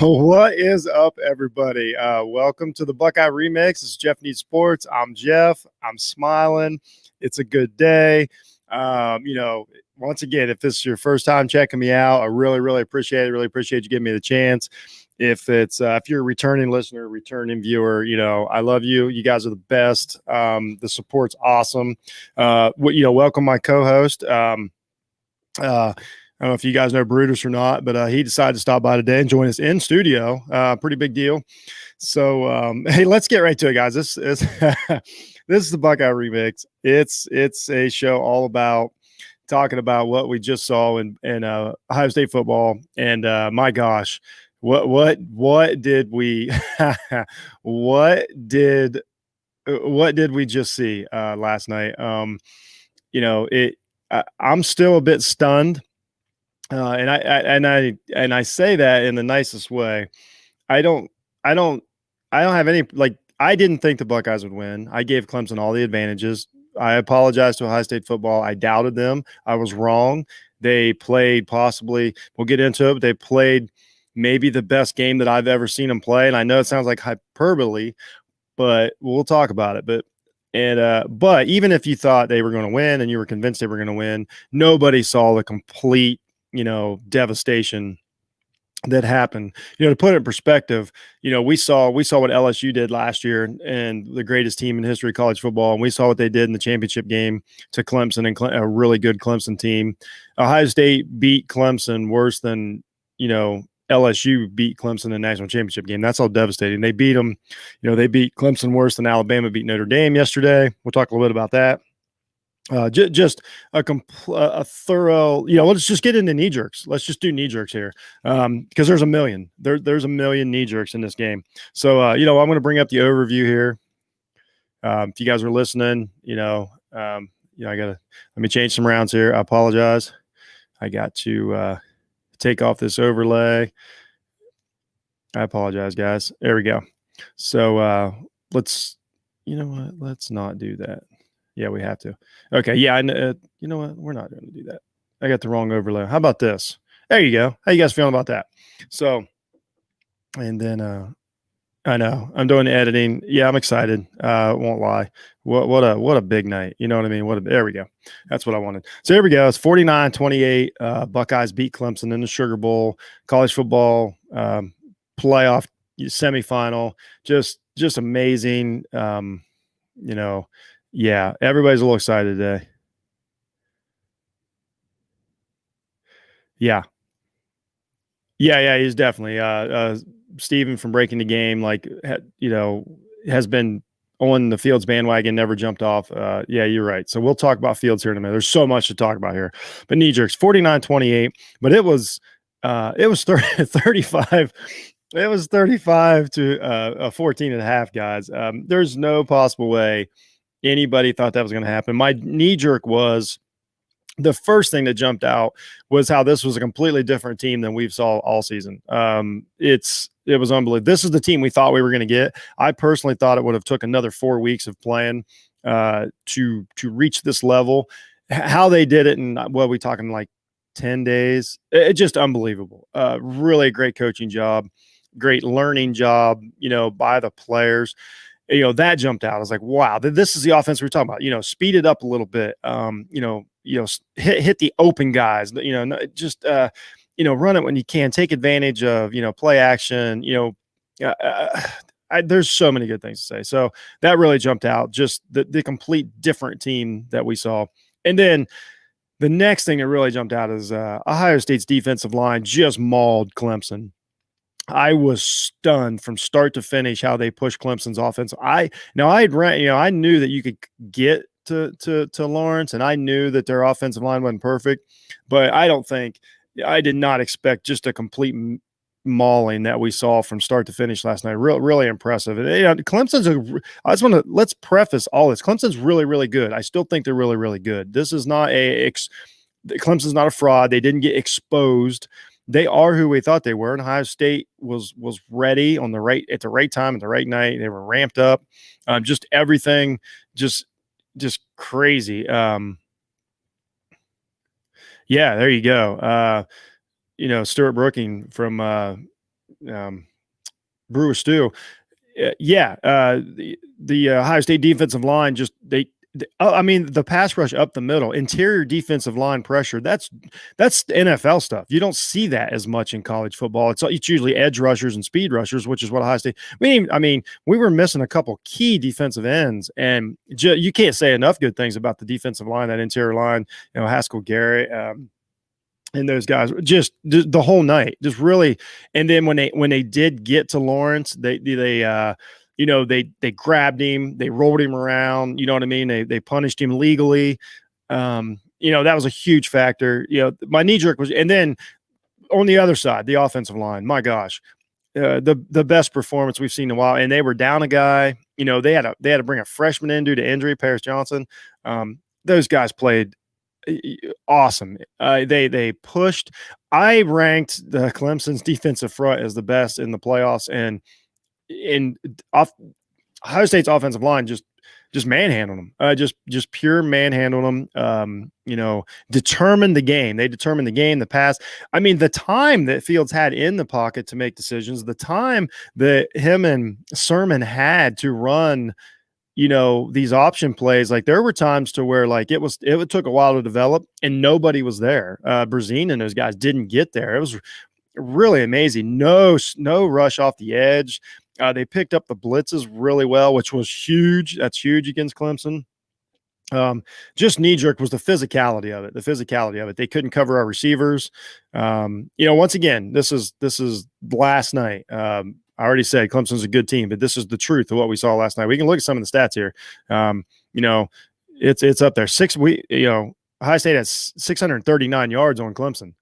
What is up, everybody? Welcome to the Buckeye Remix. It's Jeff Needs Sports. I'm Jeff. I'm smiling. It's a good day. Once again, if this is your first time checking me out, I really appreciate it. Really appreciate you giving me the chance. If you're a returning listener, returning viewer, I love you. You guys are the best. The support's awesome. Welcome my co-host. I don't know if you guys know Brutus or not, but he decided to stop by today and join us in studio. Pretty big deal. So, hey, let's get right to it, guys. This is this is the Buckeye Remix. It's a show all about talking about what we just saw in Ohio State football. And my gosh, what did we what did we just see last night? I'm still a bit stunned. And I say that in the nicest way. I don't have any, like, I didn't think the Buckeyes would win. I gave Clemson all the advantages. I apologize to Ohio State football. I doubted them. I was wrong. They played possibly, we'll get into it, but they played maybe the best game that I've ever seen them play. And I know it sounds like hyperbole, but we'll talk about it. But even if you thought they were going to win and you were convinced they were going to win, nobody saw the complete devastation that happened. To put it in perspective, we saw what LSU did last year and the greatest team in history of college football, and we saw what they did in the championship game to Clemson and a really good Clemson team. Ohio State beat Clemson worse than LSU beat Clemson in the national championship game. That's how devastating they beat them. They beat Clemson worse than Alabama beat Notre Dame yesterday. We'll talk a little bit about that. Just a thorough, let's just get into knee jerks. Let's just do knee jerks here. Because there's a million, there's a million knee jerks in this game. So, I'm going to bring up the overview here. If you guys are listening, let me change some rounds here. I apologize. I got to, take off this overlay. I apologize, guys. There we go. So, let's not do that. Yeah, we have to. Okay. Yeah. You know what? We're not going to do that. I got the wrong overlay. How about this? There you go. How you guys feeling about that? So, and then, I know I'm doing the editing. Yeah, I'm excited. Won't lie. What a big night. You know what I mean? There we go. That's what I wanted. So here we go. It's 49-28. Buckeyes beat Clemson in the Sugar Bowl, college football, playoff semifinal. Just amazing. Yeah, everybody's a little excited today. Yeah, he's definitely Steven from Breaking the Game, has been on the Fields bandwagon, never jumped off. Yeah, you're right. So we'll talk about Fields here in a minute. There's so much to talk about here. But knee jerks, 49-28, but it was 35. It was 35 to 14 and a half, guys. There's no possible way anybody thought that was going to happen. My knee jerk was the first thing that jumped out was how this was a completely different team than we've saw all season. It was unbelievable. This is the team we thought we were going to get. I personally thought it would have took another 4 weeks of playing to reach this level. How they did it in, what are we talking, like 10 days? It's just unbelievable. Really a great coaching job, great learning job, by the players. That jumped out. I was like, wow, this is the offense we're talking about. Speed it up a little bit. Hit the open guys. Run it when you can. Take advantage of play action. There's so many good things to say. So that really jumped out. Just the complete different team that we saw. And then the next thing that really jumped out is Ohio State's defensive line just mauled Clemson. I was stunned from start to finish how they pushed Clemson's offense. I knew that you could get to Lawrence, and I knew that their offensive line wasn't perfect, but I did not expect just a complete mauling that we saw from start to finish last night. Really impressive. And, let's preface all this. Clemson's really good. I still think they're really good. This is not Clemson's not a fraud. They didn't get exposed. They are who we thought they were. And Ohio State was ready at the right time, at the right night. They were ramped up. Just everything, just crazy. Yeah, there you go. Stuart Brooking from brew a stew. The Ohio State defensive line just I mean, the pass rush up the middle, interior defensive line pressure. That's NFL stuff. You don't see that as much in college football. It's usually edge rushers and speed rushers, which is what Ohio State. We were missing a couple key defensive ends, and you can't say enough good things about the defensive line, that interior line. Haskell Garrett. And those guys just the whole night, just really. And then when they did get to Lawrence, they grabbed him, they rolled him around. You know what I mean? They punished him legally. That was a huge factor. My knee jerk was, and then on the other side, the offensive line. My gosh, the best performance we've seen in a while. And they were down a guy. They had to bring a freshman in due to injury, Paris Johnson. Those guys played awesome. They pushed. I ranked the Clemson's defensive front as the best in the playoffs, and Ohio State's offensive line just manhandled them. Just pure manhandled them. Determined the game. They determined the game, the pass. I mean, the time that Fields had in the pocket to make decisions, the time that him and Sermon had to run these option plays, like there were times to where like it took a while to develop and nobody was there. Brzezina and those guys didn't get there. It was really amazing. No rush off the edge. They picked up the blitzes really well, which was huge. That's huge against Clemson. Just knee jerk was the physicality of it. They couldn't cover our receivers. Once again, this is last night. I already said Clemson's a good team, but this is the truth of what we saw last night. We can look at some of the stats here. It's up there. Ohio State has 639 yards on Clemson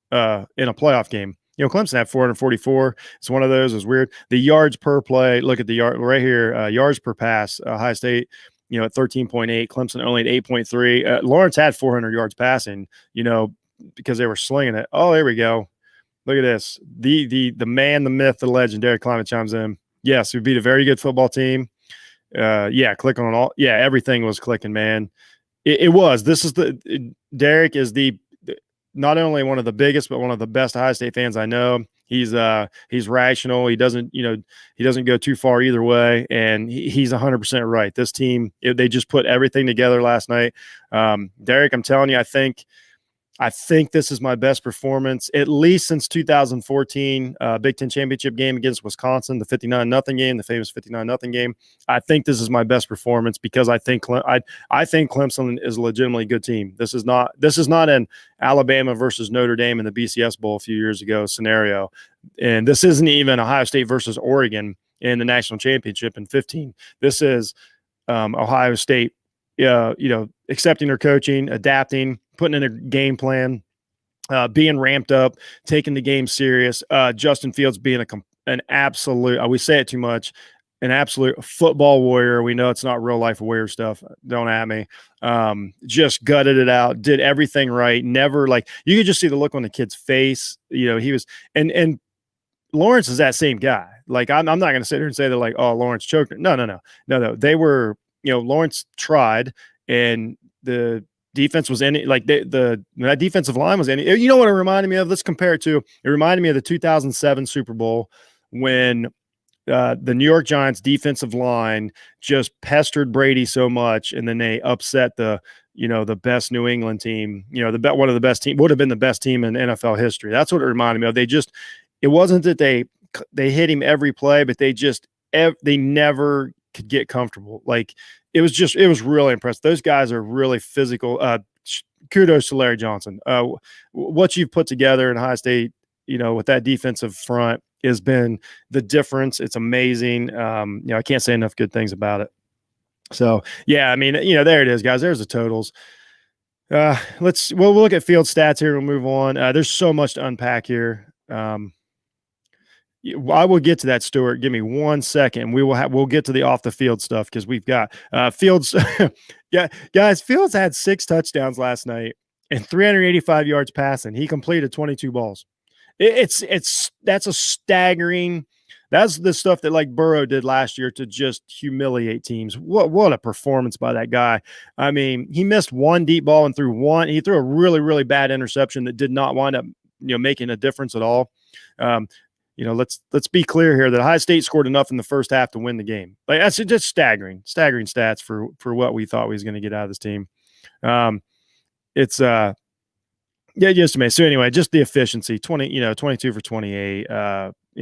in a playoff game. Clemson had 444. It's one of those. It's weird. The yards per play. Look at the yard right here. Yards per pass. Ohio State, at 13.8. Clemson only at 8.3. Lawrence had 400 yards passing. Because they were slinging it. Oh, there we go. Look at this. The man, the myth, the legend, Derek Climate chimes in. Yes, we beat a very good football team. Clicking on all. Yeah, everything was clicking, man. It was. Derek is not only one of the biggest, but one of the best Ohio State fans I know. He's rational. He doesn't go too far either way. And he's 100% right. This team, they just put everything together last night. Derek, I'm telling you, I think this is my best performance, at least since 2014 Big Ten championship game against Wisconsin, the 59-0 game, the famous 59-0 game. I think this is my best performance because I think Clemson is a legitimately good team. This is not an Alabama versus Notre Dame in the BCS Bowl a few years ago scenario, and this isn't even Ohio State versus Oregon in the national championship in 2015. This is Ohio State, accepting their coaching, adapting, putting in a game plan, being ramped up, taking the game serious. Justin Fields being an absolute, we say it too much, an absolute football warrior. We know it's not real life warrior stuff. Don't at me. Just gutted it out, did everything right. Never you could just see the look on the kid's face. He was, and Lawrence is that same guy. I'm not going to sit here and say they're like, oh, Lawrence choked. No. They were, Lawrence tried, and the defense was that defensive line was any. You know what it reminded me of? Let's compare it to. It reminded me of the 2007 Super Bowl when the New York Giants defensive line just pestered Brady so much, and then they upset the best New England team. One of the best team would have been the best team in NFL history. That's what it reminded me of. It wasn't that they hit him every play, but they never could get comfortable. It was really impressive. Those guys are really physical. Kudos to Larry Johnson. What you've put together in Ohio State, with that defensive front has been the difference. It's amazing. I can't say enough good things about it. So yeah, there it is, guys. There's the totals. We'll look at field stats here. We'll move on. There's so much to unpack here. I will get to that, Stuart. Give me 1 second. We'll get to the off the field stuff because we've got Fields. Yeah, guys, Fields had 6 touchdowns last night and 385 yards passing. He completed 22 balls. That's a staggering. That's the stuff that Burrow did last year to just humiliate teams. What a performance by that guy. He missed one deep ball and threw one. He threw a really, really bad interception that did not wind up making a difference at all. let's be clear here that Ohio State scored enough in the first half to win the game. Like that's just staggering stats for what we thought we was going to get out of this team. It's yeah, just amazing. So anyway, just the efficiency, 22 for 28,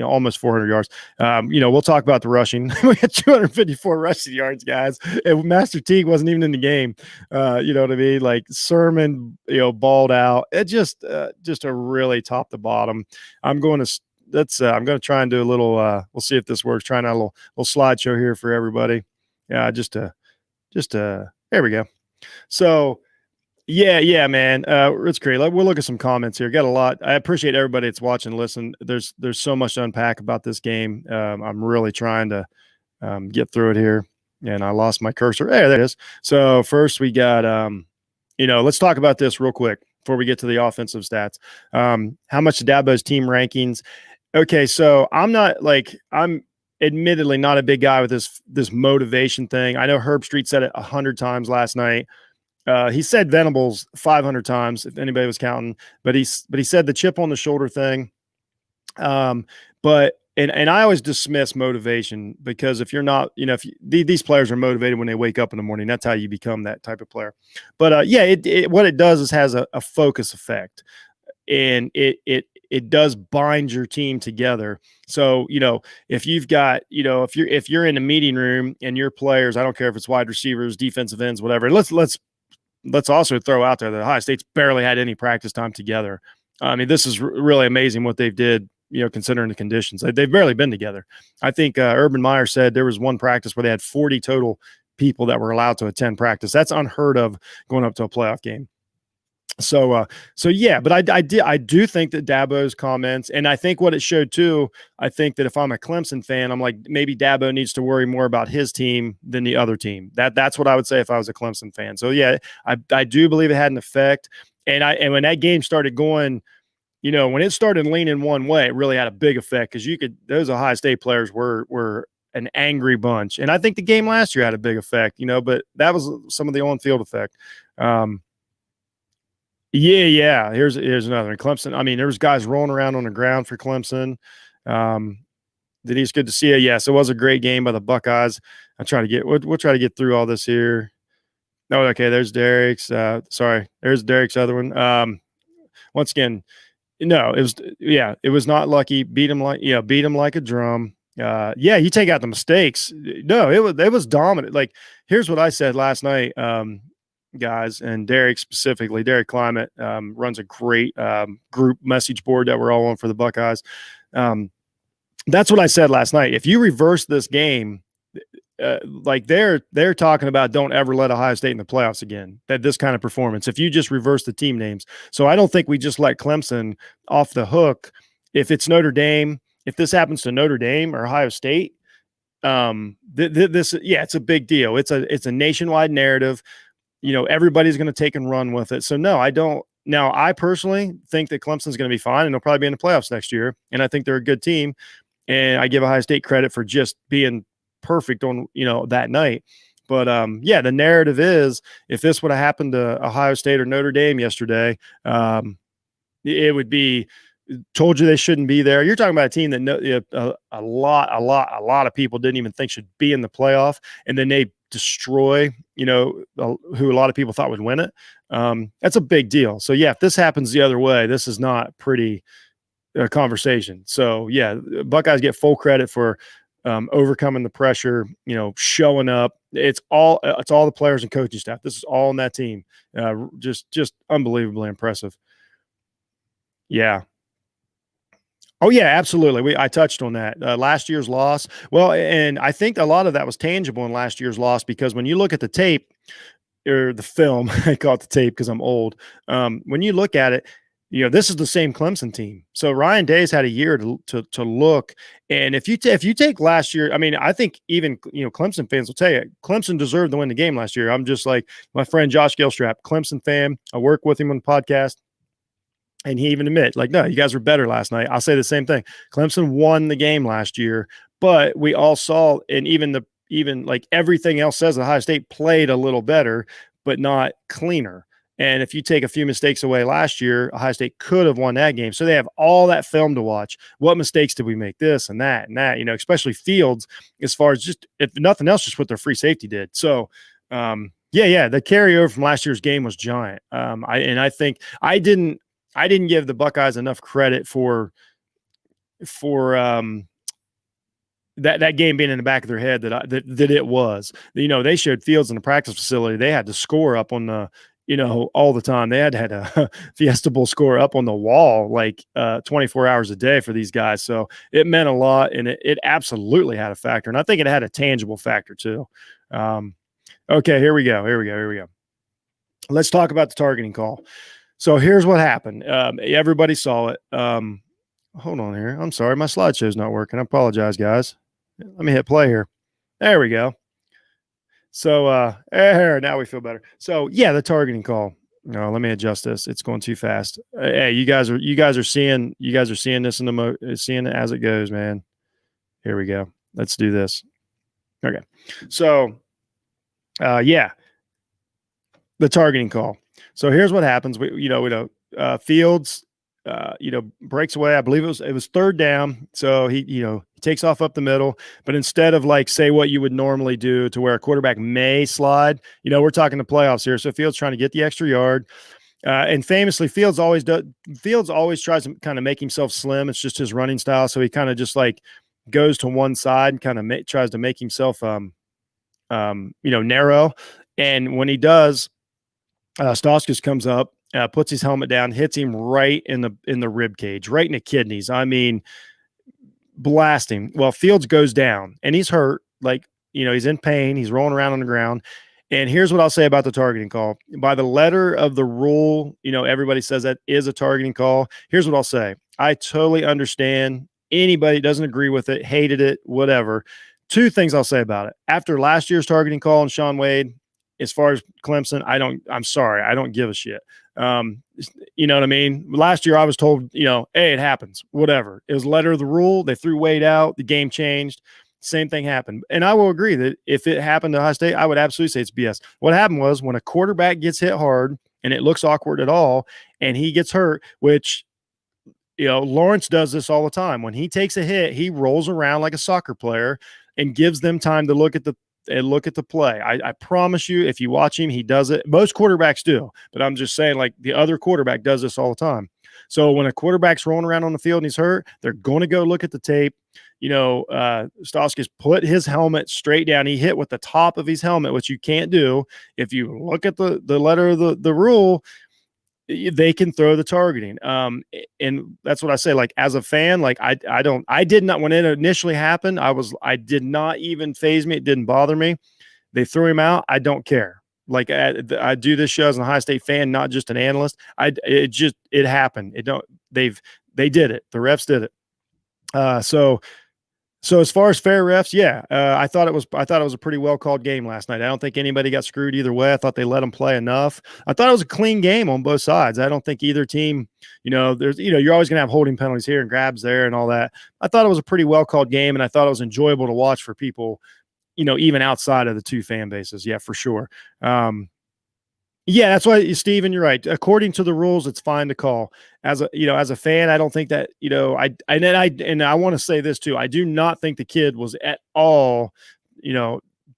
almost 400 yards. We'll talk about the rushing. We had 254 rushing yards, guys. And Master Teague wasn't even in the game. You know what I mean? Like Sermon, balled out. It just a really top to bottom. I'm going to try and do a little, we'll see if this works. Trying out a little slideshow here for everybody. Yeah. There we go. So, yeah, man. It's great. We'll look at some comments here. Got a lot. I appreciate everybody that's watching and listen. There's so much to unpack about this game. I'm really trying to get through it here. And I lost my cursor. There it is. So first we got, let's talk about this real quick before we get to the offensive stats. How much Dabo's team rankings? Okay, so I'm admittedly not a big guy with this motivation thing. I know Herb Street said it 100 times last night. He said Venables 500 times, if anybody was counting, but he said the chip on the shoulder thing. But I always dismiss motivation because if you're not, these players are motivated when they wake up in the morning, that's how you become that type of player. But what it does is has a focus effect, and it does bind your team together. So, if you've got, if you're in a meeting room and your players, I don't care if it's wide receivers, defensive ends, whatever, let's also throw out there that Ohio State's barely had any practice time together. I mean, this is really amazing what they've did, considering the conditions. They've barely been together. I think Urban Meyer said there was one practice where they had 40 total people that were allowed to attend practice. That's unheard of going up to a playoff game. So yeah, but I do think that Dabo's comments, and I think what it showed too, I think that if I'm a Clemson fan, I'm like, maybe Dabo needs to worry more about his team than the other team. That's what I would say if I was a Clemson fan. So yeah, I do believe it had an effect. And when that game started going, when it started leaning one way, it really had a big effect because those Ohio State players were an angry bunch. And I think the game last year had a big effect, but that was some of the on-field effect. Yeah. Here's another one. Clemson. I mean, there was guys rolling around on the ground for Clemson. Denise, good to see you. Yes, it was a great game by the Buckeyes. We'll try to get through all this here. Oh, okay. There's Derek's. There's Derek's other one. Once again, no, it was not lucky. Beat him like a drum. You take out the mistakes. No, it was dominant. Like, here's what I said last night. Guys, and Derek specifically, Derek Climate runs a great group message board that we're all on for the Buckeyes. That's what I said last night. If you reverse this game, like they're talking about, don't ever let Ohio State in the playoffs again. That this kind of performance, if you just reverse the team names. So I don't think we just let Clemson off the hook. If it's Notre Dame, if this happens to Notre Dame or Ohio State, it's a big deal. It's a nationwide narrative. Everybody's going to take and run with it. So no, I don't. Now, I personally think that Clemson's going to be fine and they'll probably be in the playoffs next year. And I think they're a good team. And I give Ohio State credit for just being perfect on, that night. But the narrative is if this would have happened to Ohio State or Notre Dame yesterday, it would be told you they shouldn't be there. You're talking about a team that a lot of people didn't even think should be in the playoff. And then they destroy, who a lot of people thought would win it. That's a big deal. So yeah, if this happens the other way, this is not pretty conversation. So yeah, Buckeyes get full credit for overcoming the pressure, showing up. It's all the players and coaching staff. This is all on that team. Just unbelievably impressive. Yeah. Oh yeah, absolutely. I touched on that last year's loss. Well, and I think a lot of that was tangible in last year's loss because when you look at the tape or the film, I call it the tape because I'm old. When you look at it, this is the same Clemson team. So Ryan Day's had a year to look, and if you take last year, I mean, I think even Clemson fans will tell you Clemson deserved to win the game last year. I'm just like my friend Josh Gilstrap, Clemson fan. I work with him on the podcast. And he even admit, like, no, you guys were better last night. I'll say the same thing. Clemson won the game last year, but we all saw, and even like everything else says, Ohio State played a little better, but not cleaner. And if you take a few mistakes away last year, Ohio State could have won that game. So they have all that film to watch. What mistakes did we make? This and that and that, especially Fields, as far as just, if nothing else, just what their free safety did. So, the carryover from last year's game was giant. I think I didn't give the Buckeyes enough credit for that game being in the back of their head that it was. They showed Fields in the practice facility. They had to score up on the, all the time. They had a Fiesta Bowl score up on the wall, like 24 hours a day for these guys. So it meant a lot, and it absolutely had a factor. And I think it had a tangible factor too. Okay, here we go. Let's talk about the targeting call. So here's what happened. Everybody saw it. Hold on here. I'm sorry. My slideshow's not working. I apologize, guys. Let me hit play here. There we go. So now we feel better. So yeah, the targeting call. No, let me adjust this. It's going too fast. Hey, you guys are seeing this seeing it as it goes, man. Here we go. Let's do this. Okay. So the targeting call. So here's what happens. Fields breaks away. I believe it was third down. So he takes off up the middle, but instead of say what you would normally do to where a quarterback may slide, we're talking the playoffs here. So Fields trying to get the extra yard. And famously, Fields always tries to kind of make himself slim. It's just his running style. So he kind of just goes to one side and kind of tries to make himself, narrow. And when he does, Stauskas comes up, puts his helmet down, hits him right in the rib cage, right in the kidneys. I mean, blasting. Well, Fields goes down and he's hurt. He's in pain. He's rolling around on the ground. And here's what I'll say about the targeting call. By the letter of the rule, everybody says that is a targeting call. Here's what I'll say. I totally understand. Anybody doesn't agree with it, hated it, whatever. Two things I'll say about it. After last year's targeting call and Sean Wade, as far as Clemson, I'm sorry. I don't give a shit. You know what I mean? Last year I was told, hey, it happens, whatever. It was letter of the rule. They threw Wade out. The game changed. Same thing happened. And I will agree that if it happened to Ohio State, I would absolutely say it's BS. What happened was when a quarterback gets hit hard and it looks awkward at all, and he gets hurt, which, Lawrence does this all the time. When he takes a hit, he rolls around like a soccer player and gives them time to look at the play. I promise you, if you watch him, he does it. Most quarterbacks do, but I'm just saying, the other quarterback does this all the time. So when a quarterback's rolling around on the field and he's hurt, they're going to go look at the tape. Stauskas put his helmet straight down. He hit with the top of his helmet, which you can't do. If you look at the letter of the rule, they can throw the targeting. And that's what I say. As a fan, I did not, when it initially happened, I did not even faze me. It didn't bother me. They threw him out. I don't care. I do this show as an Ohio State fan, not just an analyst. It happened. They did it. The refs did it. So as far as fair refs, I thought it was a pretty well called game last night. I don't think anybody got screwed either way. I thought they let them play enough. I thought it was a clean game on both sides. I don't think either team, you're always going to have holding penalties here and grabs there and all that. I thought it was a pretty well called game, and I thought it was enjoyable to watch for people, even outside of the two fan bases. Yeah, for sure. That's why, Steven, you're right. According to the rules, it's fine to call. As a fan, I don't think that, I want to say this too. I do not think the kid was at all,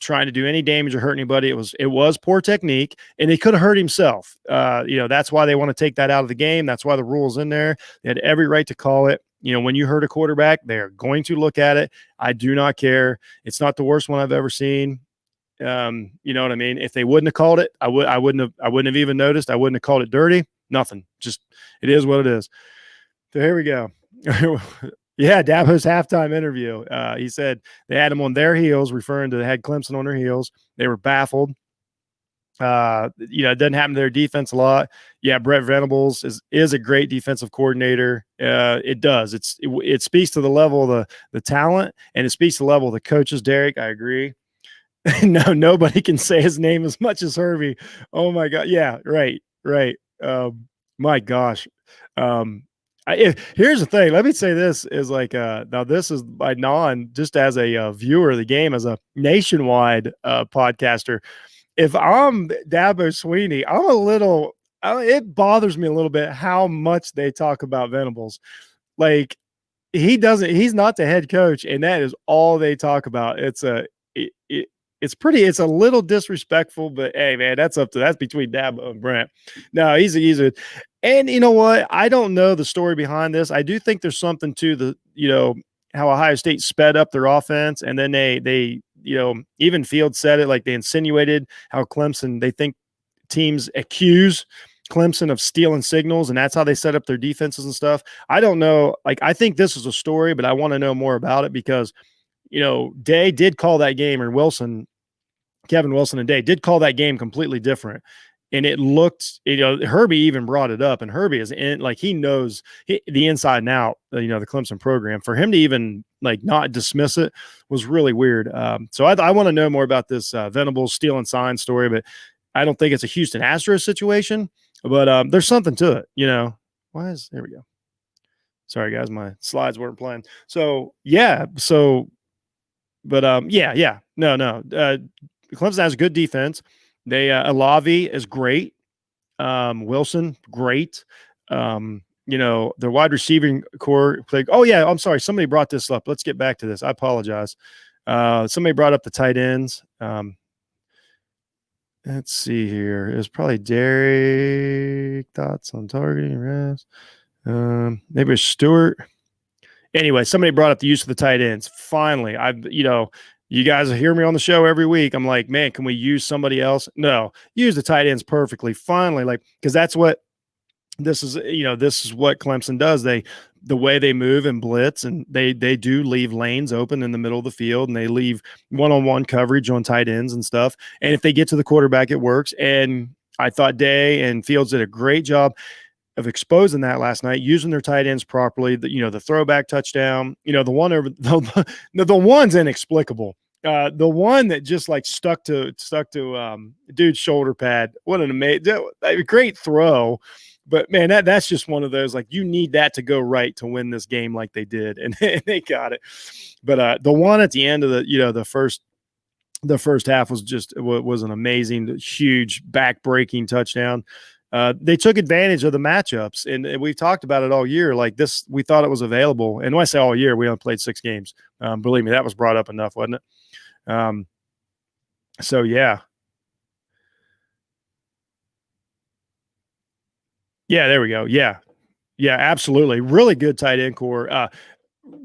trying to do any damage or hurt anybody. It was poor technique, and he could have hurt himself. That's why they want to take that out of the game. That's why the rule's in there. They had every right to call it. When you hurt a quarterback, they're going to look at it. I do not care. It's not the worst one I've ever seen. You know what I mean? If they wouldn't have called it, I wouldn't have even noticed. I wouldn't have called it dirty. Nothing. Just, it is what it is. So here we go. Yeah, Dabo's halftime interview. He said they had him on their heels, referring to they had Clemson on their heels. They were baffled. It doesn't happen to their defense a lot. Yeah, Brett Venables is a great defensive coordinator. It does. It speaks to the level of the talent, and it speaks to the level of the coaches. Derek, I agree. No, nobody can say his name as much as Hervey. Oh my God. Yeah, right. My gosh. Here's the thing. Let me say this is now this is by just as a viewer of the game, as a nationwide podcaster. If I'm Dabo Sweeney, I'm a little it bothers me a little bit how much they talk about Venables. Like, he's not the head coach, and that is all they talk about. It's pretty, it's a little disrespectful, but hey, man, that's between Dabo and Brent. No, he's a, and you know what? I don't know the story behind this. I do think there's something to the, how Ohio State sped up their offense, and then they, even Fields said it, like they insinuated how Clemson, they think teams accuse Clemson of stealing signals, and that's how they set up their defenses and stuff. I don't know. Like, I think this is a story, but I want to know more about it because, Day did call that game, or Kevin Wilson and Day did call that game completely different. And it looked, Herbie even brought it up, and Herbie is in, like, he knows the inside and out, the Clemson program. For him to even like not dismiss it was really weird. So I want to know more about this Venables stealing sign story, but I don't think it's a Houston Astros situation, but there's something to it, there we go. Sorry guys, my slides weren't playing. So yeah, no. Clemson has a good defense. They Olave is great. Wilson, great. Their wide receiving core. Oh yeah, I'm sorry. Somebody brought this up. Let's get back to this. I apologize. Somebody brought up the tight ends. Let's see here. It was probably Derek. Thoughts on targeting rest. Maybe it's Stewart. Anyway, somebody brought up the use of the tight ends. Finally, you guys hear me on the show every week. I'm like, man, can we use somebody else? No, use the tight ends perfectly. Finally, because that's what this is. This is what Clemson does. The way they move and blitz, and they do leave lanes open in the middle of the field, and they leave one-on-one coverage on tight ends and stuff. And if they get to the quarterback, it works. And I thought Day and Fields did a great job of exposing that last night, using their tight ends properly. The throwback touchdown, the one over the one's inexplicable. The one that just like stuck to dude's shoulder pad. What an amazing, great throw. But man, that's just one of those, like, you need that to go right to win this game like they did. And they got it. But the one at the end of the first half was an amazing, huge back-breaking touchdown. They took advantage of the matchups, and we've talked about it all year. Like this, we thought it was available. And when I say all year, we only played 6 games. Believe me, that was brought up enough, wasn't it? So yeah. Yeah, there we go. Yeah. Yeah, absolutely. Really good tight end core.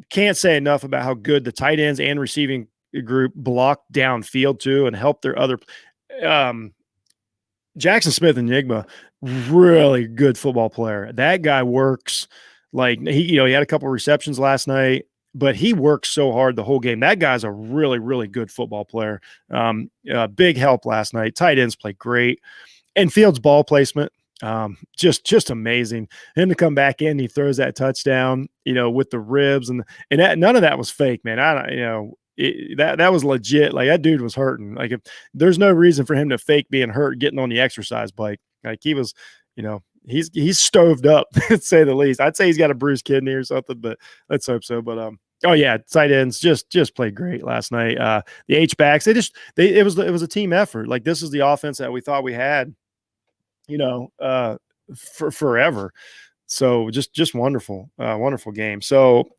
Can't say enough about how good the tight ends and receiving group blocked downfield too and helped their other Jackson Smith Enigma, really good football player. That guy works like he had a couple of receptions last night, but he works so hard the whole game. That guy's a really, really good football player. Big help last night. Tight ends played great, and Fields' ball placement, just amazing. Him to come back in, he throws that touchdown, with the ribs and that, none of that was fake, man. That was legit. Like, that dude was hurting. Like, if there's no reason for him to fake being hurt, getting on the exercise bike. Like, he was, he's stoved up, to say the least. I'd say he's got a bruised kidney or something, but let's hope so. But oh yeah, tight ends just played great last night. The H backs, it was a team effort. Like, this is the offense that we thought we had, for forever. So just wonderful, wonderful game. So,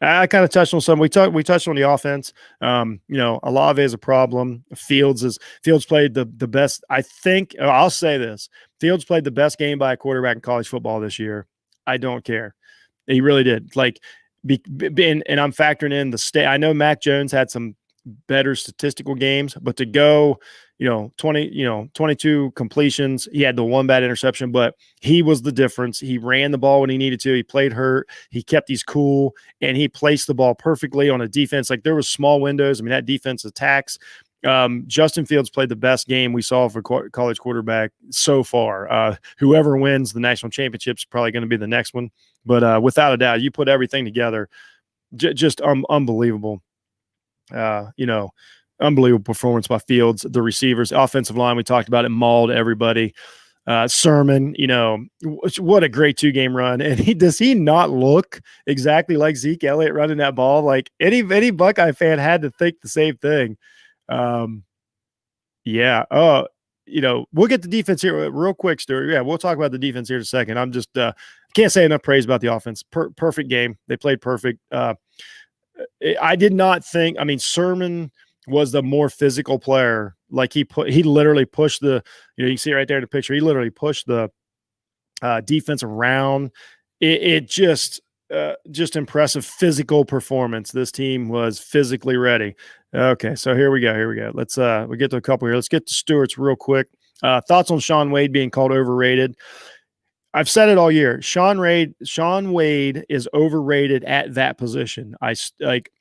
I kind of touched on some. We touched on the offense. Olave is a problem. Fields played the best. I think I'll say this: Fields played the best game by a quarterback in college football this year. I don't care. He really did. Like, and I'm factoring in the state. I know Mac Jones had some better statistical games, but to go, 22 completions. He had the one bad interception, but he was the difference. He ran the ball when he needed to. He played hurt. He kept these cool, and he placed the ball perfectly on a defense. Like, there was small windows. I mean, that defense attacks. Justin Fields played the best game we saw for college quarterback so far. Whoever wins the national championship is probably going to be the next one. But without a doubt, you put everything together, just unbelievable. Unbelievable performance by Fields. The receivers, offensive line, we talked about it, mauled everybody. Sermon, what a great 2-game run. And does he not look exactly like Zeke Elliott running that ball? Like, any Buckeye fan had to think the same thing. Yeah. Oh, we'll get the defense here real quick, Stuart. Yeah, we'll talk about the defense here in a second. I'm just can't say enough praise about the offense. Perfect game. They played perfect. I did not think. I mean, Sermon was the more physical player. Like he literally pushed the. You can see right there in the picture. He literally pushed the defense around. It just impressive physical performance. This team was physically ready. Okay, so here we go. Let's we get to a couple here. Let's get to Stewart's real quick. Thoughts on Shaun Wade being called overrated? I've said it all year. Shaun Wade is overrated at that position.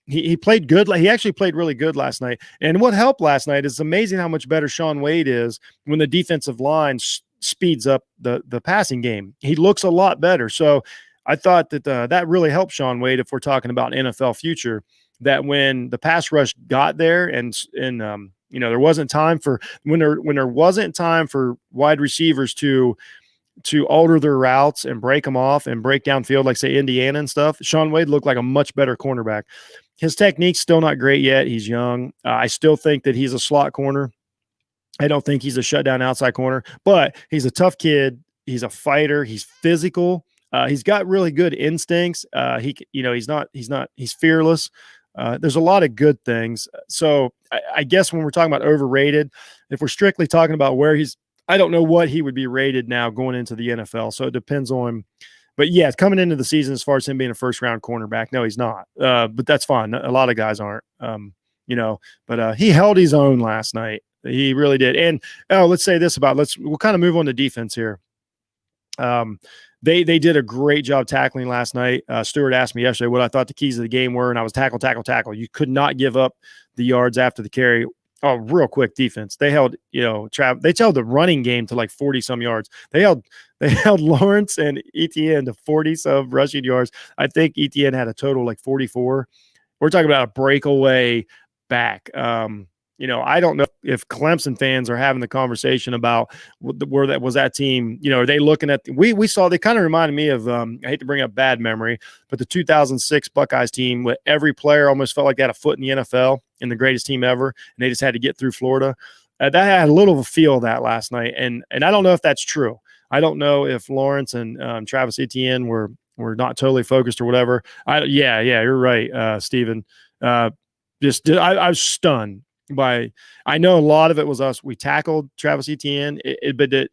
He played good. He actually played really good last night. And what helped last night is amazing how much better Shaun Wade is when the defensive line speeds up the passing game. He looks a lot better. So I thought that that really helped Shaun Wade if we're talking about NFL future. That when the pass rush got there and there wasn't time for when there wasn't time for wide receivers to alter their routes and break them off and break downfield, like say Indiana and stuff, Shaun Wade looked like a much better cornerback. His technique's still not great yet. He's young. I still think that he's a slot corner. I don't think he's a shutdown outside corner, but he's a tough kid. He's a fighter. He's physical. He's got really good instincts. He's fearless. There's a lot of good things. So I guess when we're talking about overrated, if we're strictly talking about where I don't know what he would be rated now going into the NFL. So it depends on, but yeah, coming into the season, as far as him being a first round cornerback, no, he's not. But that's fine. A lot of guys aren't, but he held his own last night. He really did. And let's say this we'll kind of move on to defense here. They did a great job tackling last night. Stewart asked me yesterday what I thought the keys of the game were, and I was tackle. You could not give up the yards after the carry. Oh, real quick defense. They held, they held the running game to like 40 some yards. They held Lawrence and Etienne to 40 some rushing yards. I think Etienne had a total like 44. We're talking about a breakaway back. I don't know if Clemson fans are having the conversation about where that team, are they looking at, we saw, they kind of reminded me of, I hate to bring up bad memory, but the 2006 Buckeyes team, with every player almost felt like they had a foot in the NFL and the greatest team ever. And they just had to get through Florida. That had a little of a feel of that last night. And I don't know if that's true. I don't know if Lawrence and Travis Etienne were not totally focused or whatever. Yeah, you're right, Stephen. I was stunned. I know a lot of it was us. We tackled Travis Etienne, but I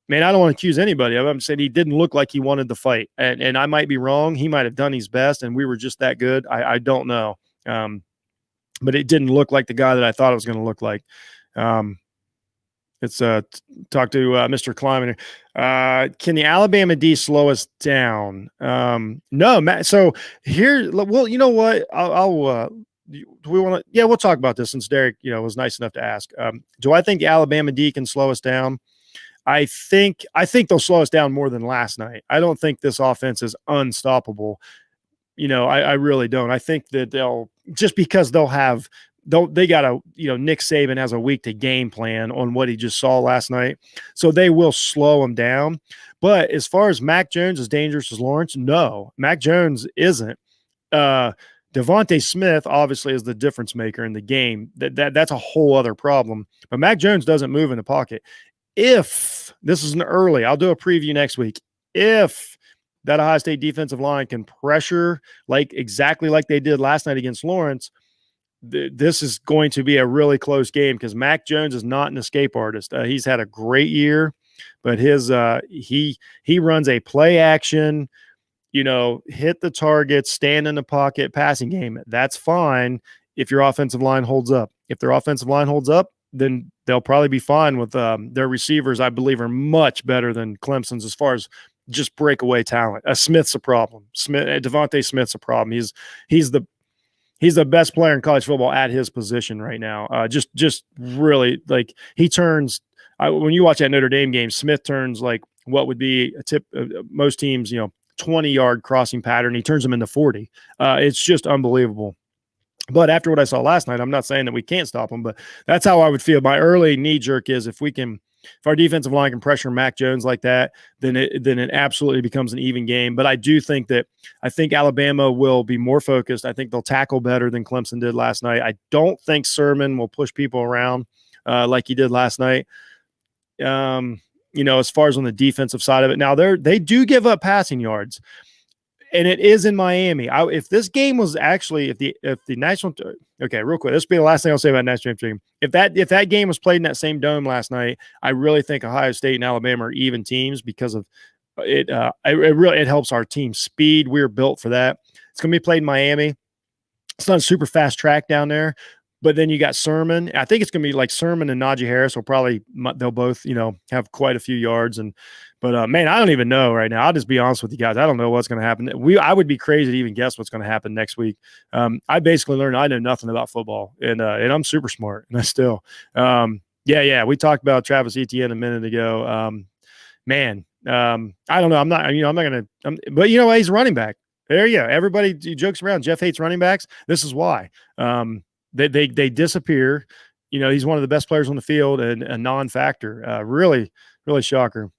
don't want to accuse anybody of it. I'm saying he didn't look like he wanted to fight, and I might be wrong. He might have done his best, and we were just that good. I don't know, but it didn't look like the guy that I thought it was going to look like. Let's talk to Mr. Kleiman. Can the Alabama D slow us down? No, Matt. So here, well, you know what? Do we want to? Yeah, we'll talk about this since Derek, was nice enough to ask. Do I think the Alabama D can slow us down? I think they'll slow us down more than last night. I don't think this offense is unstoppable. I really don't. I think that they got Nick Saban has a week to game plan on what he just saw last night. So they will slow him down. But as far as Mac Jones is dangerous as Lawrence, no, Mac Jones isn't. Devontae Smith obviously is the difference maker in the game. That's a whole other problem. But Mac Jones doesn't move in the pocket. If this is an early, I'll do a preview next week. If that Ohio State defensive line can pressure exactly like they did last night against Lawrence, this is going to be a really close game because Mac Jones is not an escape artist. He's had a great year, but he runs a play action, hit the target, stand in the pocket, passing game. That's fine if your offensive line holds up. If their offensive line holds up, then they'll probably be fine with their receivers. I believe are much better than Clemson's as far as just breakaway talent. Smith's a problem. Devontae Smith's a problem. He's the best player in college football at his position right now. Just really he turns. When you watch that Notre Dame game, Smith turns what would be a tip. Most teams, 20-yard crossing pattern. He turns them into 40. It's just unbelievable. But after what I saw last night, I'm not saying that we can't stop them, but that's how I would feel. My early knee jerk is if our defensive line can pressure Mac Jones like that, then it absolutely becomes an even game. But I think Alabama will be more focused. I think they'll tackle better than Clemson did last night. I don't think Sermon will push people around like he did last night. as far as on the defensive side of it. Now they do give up passing yards, and it is in Miami. If this game was actually if the national okay, real quick, this will be the last thing I'll say about national championship game. If that game was played in that same dome last night, I really think Ohio State and Alabama are even teams because of it. It helps our team speed. We're built for that. It's going to be played in Miami. It's not a super fast track down there, but then you got Sermon. I think it's going to be like Sermon and Najee Harris they'll both, have quite a few yards. But man, I don't even know right now. I'll just be honest with you guys. I don't know what's going to happen. I would be crazy to even guess what's going to happen next week. I basically learned I know nothing about football, and I'm super smart, and I still, we talked about Travis Etienne a minute ago. Man, I don't know. I'm not going to, but he's a running back. There you go. Everybody jokes around. Jeff hates running backs. This is why. They disappear. He's one of the best players on the field and a non-factor. Really, really shocker.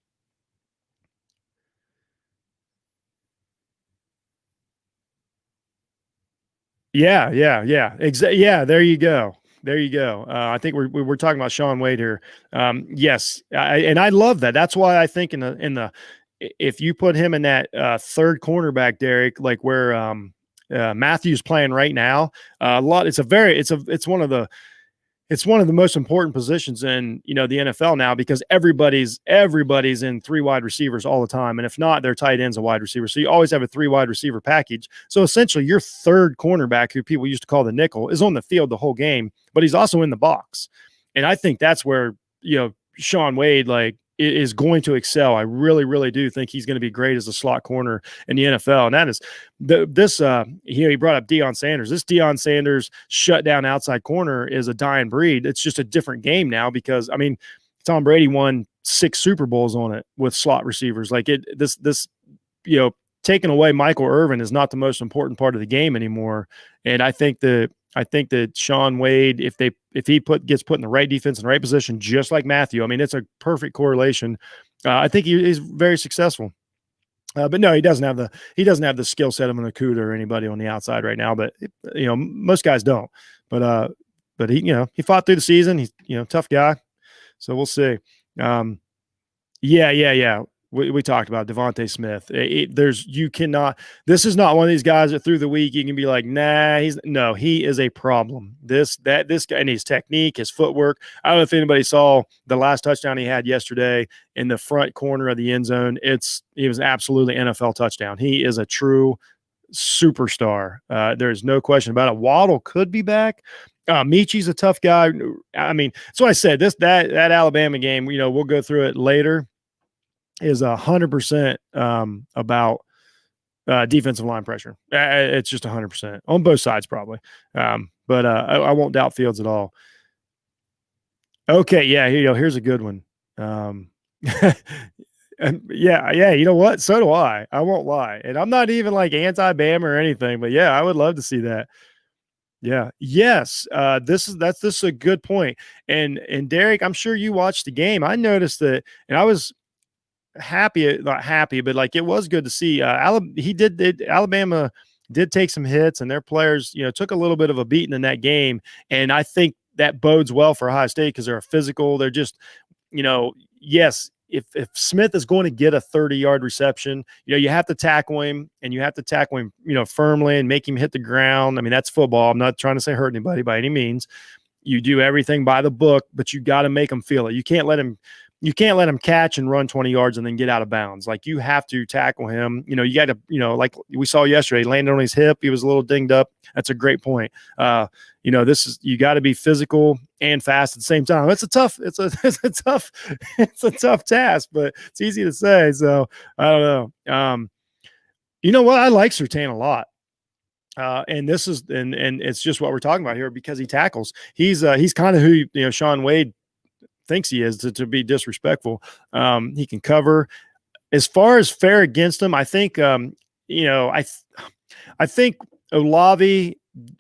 Yeah. There you go. I think we're talking about Shaun Wade here. Yes, I love that. That's why I think if you put him in that third cornerback, Derek, like where Matthew's playing right now, it's one of the most important positions in the NFL now, because everybody's in three wide receivers all the time, and if not, their tight end's a wide receiver. So you always have a three wide receiver package. So essentially, your third cornerback, who people used to call the nickel, is on the field the whole game, but he's also in the box. And I think that's where Shaun Wade is going to excel. I really, really do think he's going to be great as a slot corner in the NFL. And that is he brought up Deion Sanders. This Deion Sanders shutdown outside corner is a dying breed. It's just a different game now because, Tom Brady won 6 Super Bowls on it with slot receivers. Taking away Michael Irvin is not the most important part of the game anymore. And I think that Shaun Wade, if he gets put in the right defense in the right position, just like Matthew, it's a perfect correlation. I think he's very successful. But no, he doesn't have the skill set of an Okudah or anybody on the outside right now. But most guys don't. But he fought through the season. He's tough guy. So we'll see. Yeah. We talked about Devontae Smith. This is not one of these guys that through the week you can be like, nah, he is a problem. This guy, and his technique, his footwork. I don't know if anybody saw the last touchdown he had yesterday in the front corner of the end zone. He was absolutely NFL touchdown. He is a true superstar. There's no question about it. Waddle could be back. Michi's a tough guy. So I said that Alabama game, we'll go through it later, is 100% about defensive line pressure. It's just 100% on both sides, probably. But I won't doubt Fields at all. Okay, yeah, here's a good one. Yeah, you know what? So do I. I won't lie. And I'm not even like anti-Bama or anything, but yeah, I would love to see that. Yeah. Yes. This is a good point. And Derek, I'm sure you watched the game. I noticed that, and I was not happy, but it was good to see. Alabama did take some hits, and their players, took a little bit of a beating in that game. And I think that bodes well for Ohio State because they're physical. They're just, yes, if Smith is going to get a 30-yard reception, you have to tackle him, and you have to tackle him, firmly and make him hit the ground. That's football. I'm not trying to say hurt anybody by any means. You do everything by the book, but you got to make him feel it. You can't let him catch and run 20 yards and then get out of bounds. You have to tackle him. You got to, like we saw yesterday, landed on his hip. He was a little dinged up. That's a great point. You got to be physical and fast at the same time. It's a tough task, but it's easy to say. So I don't know. You know what? I like Surtain a lot. And this is, and it's just what we're talking about here because he tackles. He's kind of who, Shaun Wade thinks he is to be disrespectful. He can cover. As far as fair against him, I think, I think Olave,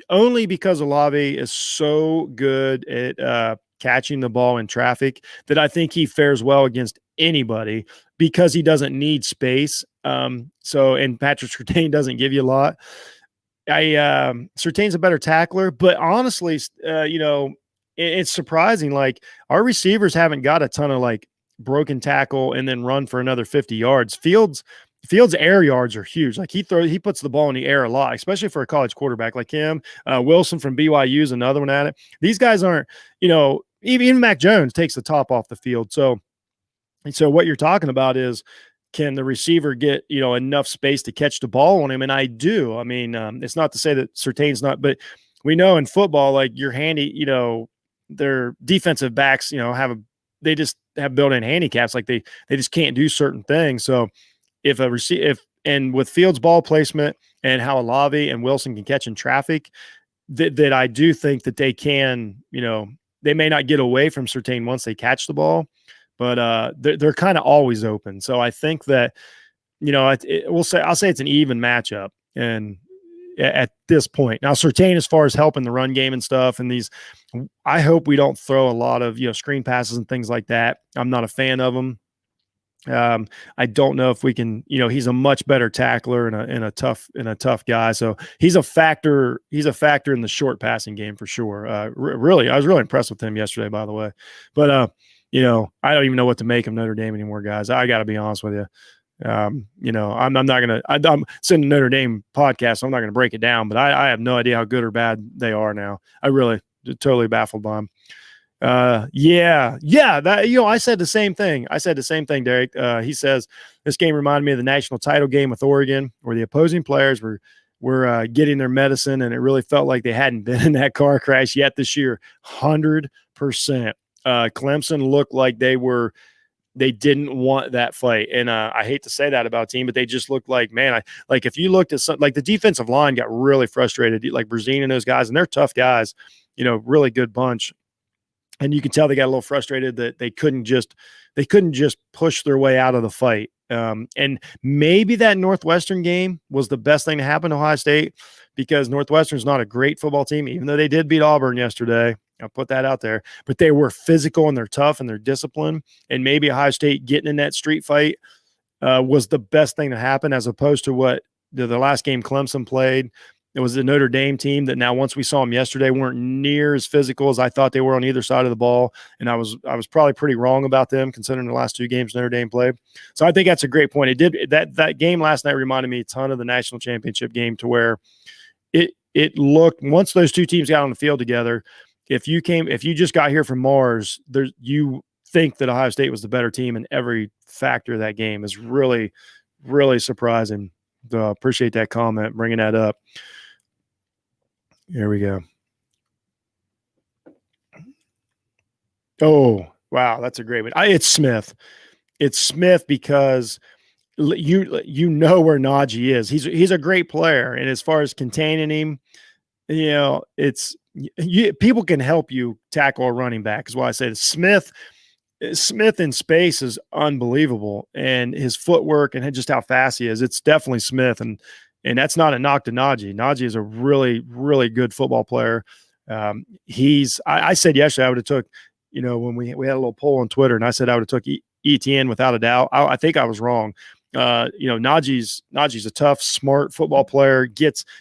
only because Olave is so good at catching the ball in traffic, that I think he fares well against anybody because he doesn't need space. And Patrick Surtain doesn't give you a lot. Surtain's a better tackler, but honestly, it's surprising. Our receivers haven't got a ton of broken tackle, and then run for another 50 yards. Fields' air yards are huge. Like he puts the ball in the air a lot, especially for a college quarterback like him. Wilson from BYU is another one at it. These guys aren't, even Mac Jones takes the top off the field. So what you're talking about is, can the receiver get, enough space to catch the ball on him? And I do. I mean, it's not to say that Surtain's not, but we know in football, like you're handy, their defensive backs, they just have built-in handicaps. Like they just can't do certain things. So and with Fields' ball placement and how Olave and Wilson can catch in traffic, that I do think that they can, they may not get away from Surtain once they catch the ball, but they're kind of always open. So I think that, I'll say it's an even matchup. And at this point now, Surtain, as far as helping the run game and stuff, and I hope we don't throw a lot of, screen passes and things like that. I'm not a fan of them. I don't know if we can, he's a much better tackler and a tough guy. So he's a factor in the short passing game for sure. Really, I was really impressed with him yesterday, by the way. But, I don't even know what to make of Notre Dame anymore, guys. I got to be honest with you. I'm not going to, I'm sitting Notre Dame podcast, so I'm not going to break it down, but I have no idea how good or bad they are now. I really totally baffled by them. That, I said the same thing, Derek. He says this game reminded me of the national title game with Oregon, where the opposing players were getting their medicine, and it really felt like they hadn't been in that car crash yet this year. 100%. Clemson looked like they didn't want that fight. And I hate to say that about a team, but they just looked like, man, if you looked at the defensive line got really frustrated, like Brazine and those guys, and they're tough guys, really good bunch. And you can tell they got a little frustrated that they couldn't just push their way out of the fight. And maybe that Northwestern game was the best thing to happen to Ohio State, because Northwestern's not a great football team, even though they did beat Auburn yesterday. I'll put that out there. But they were physical and they're tough and they're disciplined. And maybe Ohio State getting in that street fight was the best thing to happen, as opposed to what the last game Clemson played. It was the Notre Dame team that now, once we saw them yesterday, weren't near as physical as I thought they were on either side of the ball. And I was probably pretty wrong about them, considering the last two games Notre Dame played. So I think that's a great point. That game last night reminded me a ton of the national championship game, to where it looked, once those two teams got on the field together, if you just got here from Mars, you think that Ohio State was the better team, and every factor of that game is really, really surprising. Appreciate that comment, bringing that up. Here we go. Oh, wow. That's a great one. It's Smith. It's Smith, because you know where Najee is. He's a great player. And as far as containing him, people can help you tackle a running back, is why I say Smith in space is unbelievable. And his footwork and just how fast he is, it's definitely Smith. And that's not a knock to Najee. Najee is a really, really good football player. I said yesterday I would have took, when we had a little poll on Twitter, and I said I would have took ETN without a doubt. I think I was wrong. Najee's a tough, smart football player.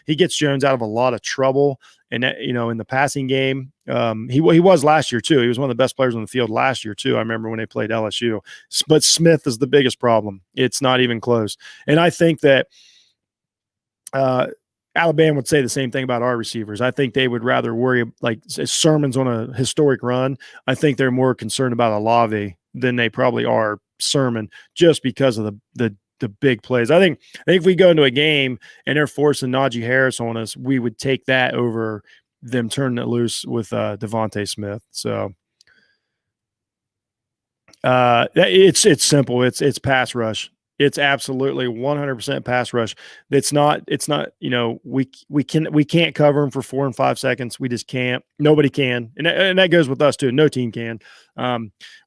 He gets Jones out of a lot of trouble. And in the passing game, he was last year too. He was one of the best players on the field last year too. I remember when they played LSU. But Smith is the biggest problem. It's not even close. And I think that Alabama would say the same thing about our receivers. I think they would rather worry, like Sermon's on a historic run. I think they're more concerned about Olave than they probably are Sermon, just because of the big plays. I think if we go into a game and they're forcing Najee Harris on us, we would take that over them turning it loose with Devontae Smith. So it's simple. It's pass rush. It's absolutely 100% pass rush. It's not, we can't cover them for 4 and 5 seconds. We just can't. Nobody can. And that goes with us too. No team can.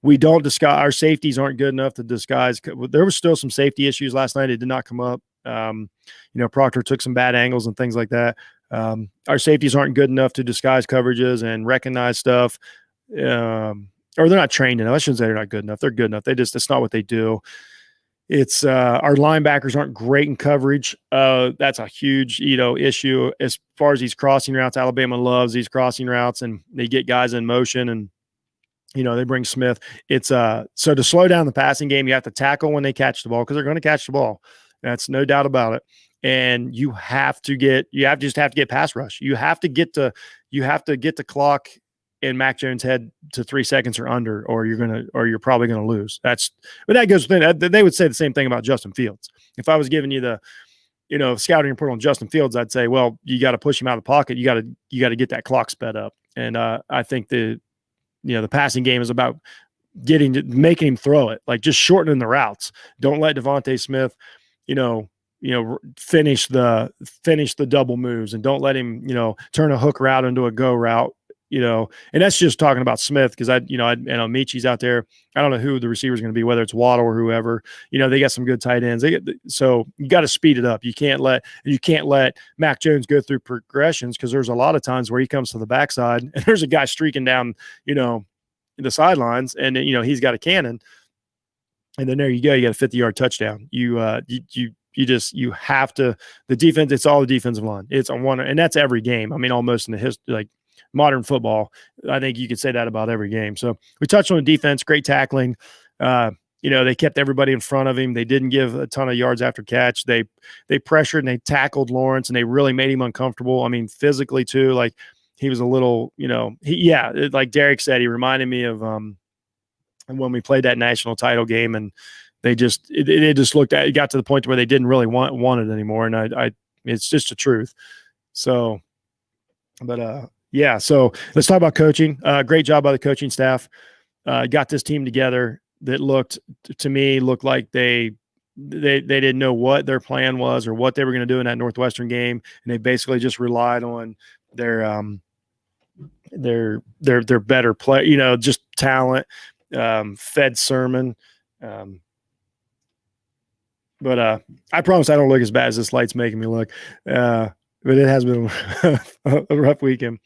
We don't disguise. Our safeties aren't good enough to disguise. There was still some safety issues last night. It did not come up. Proctor took some bad angles and things like that. Our safeties aren't good enough to disguise coverages and recognize stuff. Or they're not trained enough. I shouldn't say they're not good enough. They're good enough. That's not what they do. It's our linebackers aren't great in coverage. That's a huge, issue as far as these crossing routes. Alabama loves these crossing routes, and they get guys in motion, and They bring Smith. It's so to slow down the passing game, you have to tackle when they catch the ball because they're going to catch the ball. That's no doubt about it. And you just have to get pass rush. You have to get the clock in Mac Jones' head to 3 seconds or under, or you're probably gonna lose. But that goes. They would say the same thing about Justin Fields. If I was giving you the scouting report on Justin Fields, I'd say, well, you got to push him out of the pocket. You got to get that clock sped up. And I think the passing game is about making him throw it, like just shortening the routes. Don't let Devontae Smith, finish the double moves, and don't let him, turn a hook route into a go route. And that's just talking about Smith because I know Michi's out there. I don't know who the receiver is going to be, whether it's Waddle or whoever. They got some good tight ends. So you got to speed it up. You can't let Mac Jones go through progressions because there's a lot of times where he comes to the backside and there's a guy streaking down, the sidelines, and he's got a cannon, and then there you go. You got a 50-yard touchdown. You have to. The defense. It's all the defensive line. It's on one, and that's every game. I mean, almost in the history, like modern football, I think you could say that about every game. So we touched on the defense, great tackling. They kept everybody in front of him. They didn't give a ton of yards after catch. They pressured and they tackled Lawrence, and they really made him uncomfortable. I mean, physically too. Like he was a little, like Derek said, he reminded me of when we played that national title game, and they just looked at it, got to the point where they didn't really want it anymore. And it's just the truth. So, but yeah, so let's talk about coaching. Great job by the coaching staff. Got this team together that looked like they didn't know what their plan was or what they were going to do in that Northwestern game, and they basically just relied on their better play, just talent, fed Sermon. But I promise I don't look as bad as this light's making me look. But it has been a rough weekend.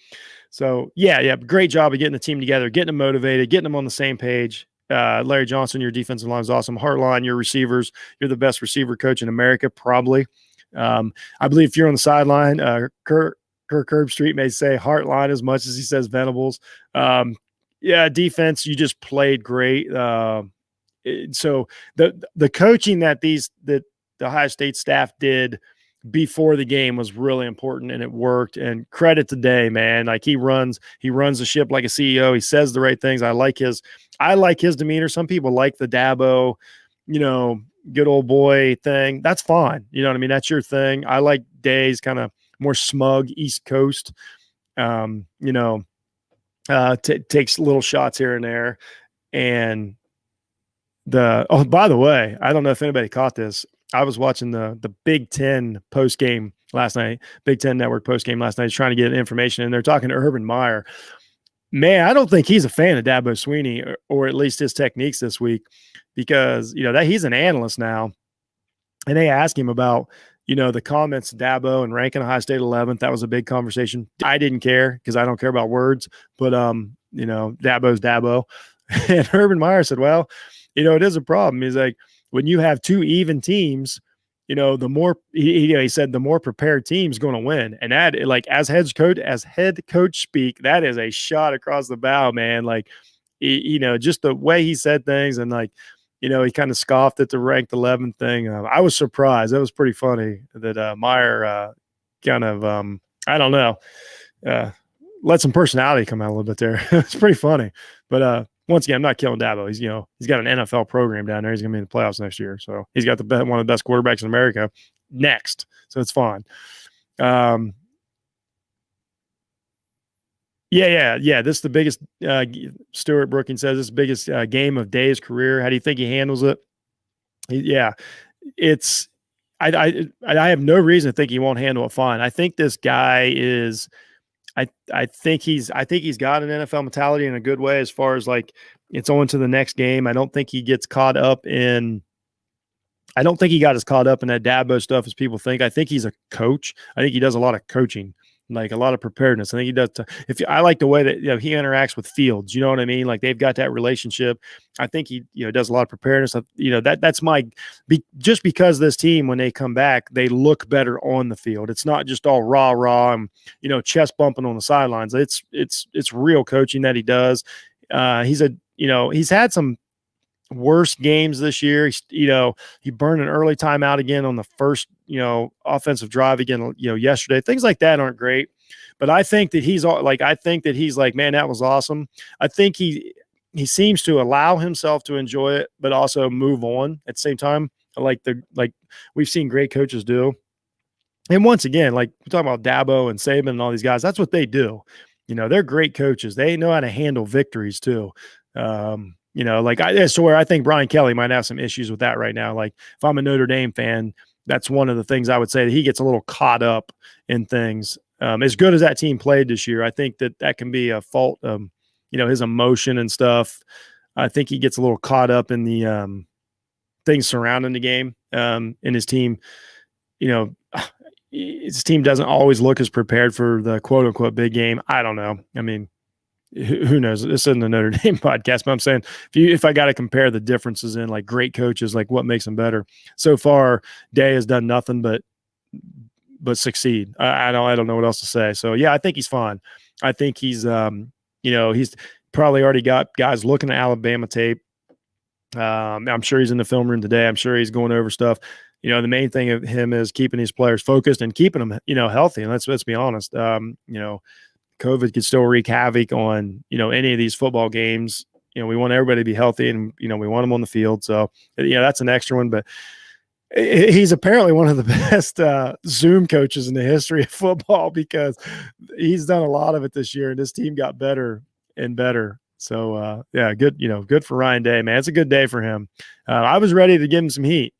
So, yeah, great job of getting the team together, getting them motivated, getting them on the same page. Larry Johnson, your defensive line is awesome. Hartline, your receivers, you're the best receiver coach in America, probably. I believe if you're on the sideline, Kirk Herbstreit may say Hartline as much as he says Venables. Defense, you just played great. So the coaching that the Ohio State staff did before the game was really important, and it worked. And credit to Day, man. Like he runs the ship like a CEO. He says the right things. I like his demeanor. Some people like the Dabo, good old boy thing. That's fine. You know what I mean? That's your thing. I like Day's kind of more smug East Coast. Takes little shots here and there. And by the way, I don't know if anybody caught this. I was watching the Big Ten post game last night, Big Ten Network post game last night, trying to get information, and they're talking to Urban Meyer. Man, I don't think he's a fan of Dabo Swinney, or at least his techniques this week, because that he's an analyst now, and they asked him about the comments Dabo and ranking Ohio State 11th. That was a big conversation. I didn't care because I don't care about words, but Dabo's Dabo, and Urban Meyer said, well, it is a problem. He's like, when you have two even teams, the more he said, the more prepared team's going to win. And that, like, as head coach speak, that is a shot across the bow, man. Like, just the way he said things, and like, he kind of scoffed at the ranked 11 thing. I was surprised. That was pretty funny that Meyer kind of, I don't know, let some personality come out a little bit there. It's pretty funny, but once again, I'm not killing Dabo. He's got an NFL program down there. He's going to be in the playoffs next year. So he's got one of the best quarterbacks in America next. So it's fine. Yeah. This is the biggest, Stuart Brookings says, this is the biggest game of Day's career. How do you think he handles it? I have no reason to think he won't handle it fine. I think this guy is – I think he's got an NFL mentality in a good way, as far as like it's on to the next game. I don't think he got as caught up in that Dabo stuff as people think. I think he's a coach. I think he does a lot of coaching, like a lot of preparedness. I think he does. I like the way that he interacts with Fields. You know what I mean? Like they've got that relationship. I think he does a lot of preparedness. That's just because this team, when they come back, they look better on the field. It's not just all rah and chest bumping on the sidelines. It's real coaching that he does. He's had some worst games this year. He burned an early timeout again on the first, offensive drive again, yesterday. Things like that aren't great. But I think that he's like, man, that was awesome. I think he seems to allow himself to enjoy it, but also move on at the same time. Like we've seen great coaches do. And once again, like we're talking about Dabo and Saban and all these guys, that's what they do. They're great coaches. They know how to handle victories too. So where I think Brian Kelly might have some issues with that right now. Like if I'm a Notre Dame fan, that's one of the things I would say, that he gets a little caught up in things. As good as that team played this year, I think that can be a fault of, his emotion and stuff. I think he gets a little caught up in the things surrounding the game. And his team, his team doesn't always look as prepared for the quote unquote big game. I don't know. I mean, who knows? This isn't a Notre Dame podcast, but I'm saying if I got to compare the differences in like great coaches, like what makes them better. So far, Day has done nothing but succeed. I don't know what else to say. So yeah, I think he's fine. I think he's he's probably already got guys looking at Alabama tape. I'm sure he's in the film room today. I'm sure he's going over stuff. The main thing of him is keeping his players focused and keeping them, healthy. And let's be honest. COVID could still wreak havoc on, any of these football games. We want everybody to be healthy, and, we want them on the field. So, that's an extra one. But he's apparently one of the best Zoom coaches in the history of football, because he's done a lot of it this year, and his team got better and better. So, good for Ryan Day, man. It's a good day for him. I was ready to give him some heat.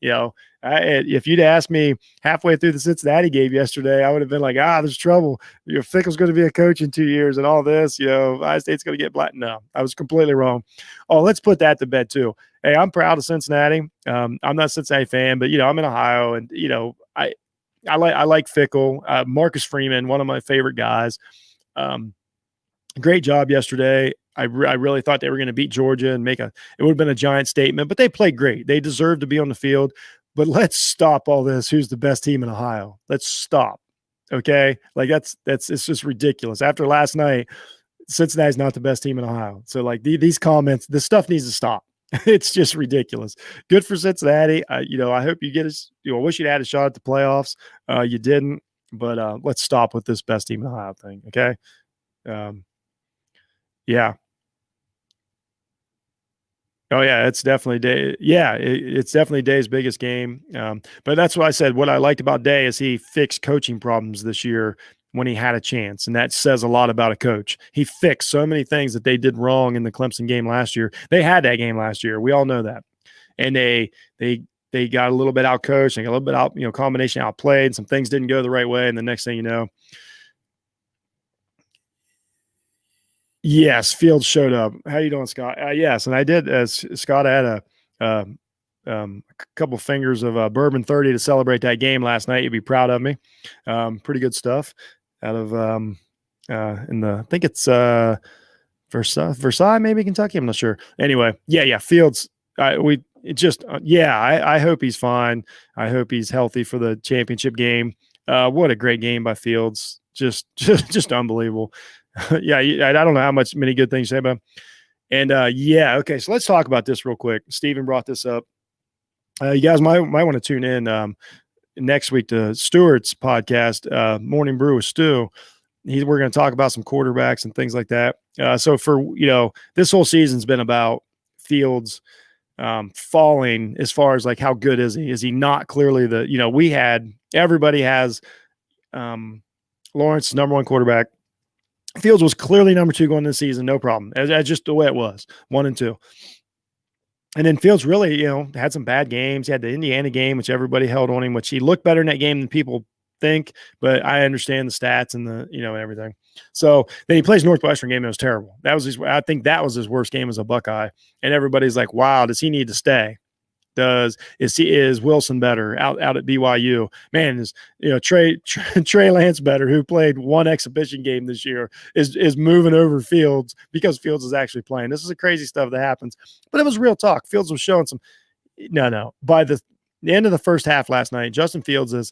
If you'd asked me halfway through the Cincinnati game yesterday, I would have been like, there's trouble. Fickle's going to be a coach in 2 years and all this, Ohio State's going to get black. No, I was completely wrong. Oh, let's put that to bed too. Hey, I'm proud of Cincinnati. I'm not a Cincinnati fan, but, I'm in Ohio, and, I like Fickle. Marcus Freeman, one of my favorite guys. Great job yesterday. I really thought they were going to beat Georgia and it would have been a giant statement, but they played great. They deserve to be on the field. But let's stop all this. Who's the best team in Ohio? Let's stop. Okay. Like it's just ridiculous. After last night, Cincinnati's not the best team in Ohio. So like these comments, this stuff needs to stop. It's just ridiculous. Good for Cincinnati. I hope you get I wish you'd had a shot at the playoffs. You didn't, but let's stop with this best team in Ohio thing. Okay. Yeah. Oh yeah, it's definitely Day. Yeah, it's definitely Day's biggest game. But that's what I said. What I liked about Day is he fixed coaching problems this year when he had a chance, and that says a lot about a coach. He fixed so many things that they did wrong in the Clemson game last year. They had that game last year. We all know that, and they got a little bit out coached, and a little bit out, combination outplayed. Some things didn't go the right way, and the next thing you know. Yes, Fields showed up. How you doing, Scott? Yes, and I did. As Scott, I had a couple fingers of bourbon 30 to celebrate that game last night. You'd be proud of me. Pretty good stuff out of I think it's Versailles, maybe Kentucky. I'm not sure. Anyway, yeah, Fields. I hope he's fine. I hope he's healthy for the championship game. What a great game by Fields. Just unbelievable. Yeah, I don't know many good things to say about him. And okay, so let's talk about this real quick. Steven brought this up. You guys might want to tune in next week to Stewart's podcast, Morning Brew with Stu. We're going to talk about some quarterbacks and things like that. So for this whole season's been about Fields falling as far as like how good is he? Is he not clearly everybody has Lawrence, number one quarterback. Fields was clearly number two going into the season, no problem. That's just the way it was, 1 and 2. And then Fields really, had some bad games. He had the Indiana game, which everybody held on him, which he looked better in that game than people think. But I understand the stats and the, and everything. So then he plays Northwestern game. It was terrible. I think that was his worst game as a Buckeye. And everybody's like, wow, does he need to stay? Is Wilson better out at BYU? Man, is Trey Lance better, who played one exhibition game this year, is moving over Fields because Fields is actually playing. This is the crazy stuff that happens, but it was real talk. Fields was showing some. No. By the end of the first half last night, Justin Fields is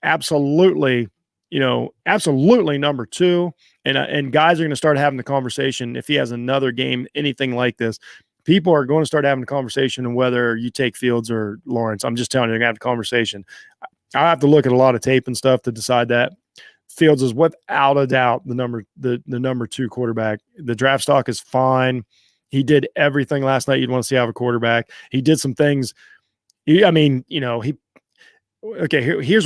absolutely absolutely number two. And guys are going to start having the conversation if he has another game, anything like this. People are going to start having a conversation on whether you take Fields or Lawrence. I'm just telling you, they're going to have a conversation. I have to look at a lot of tape and stuff to decide that. Fields is without a doubt the number two quarterback. The draft stock is fine. He did everything last night you'd want to see out of a quarterback. He did some things. Here's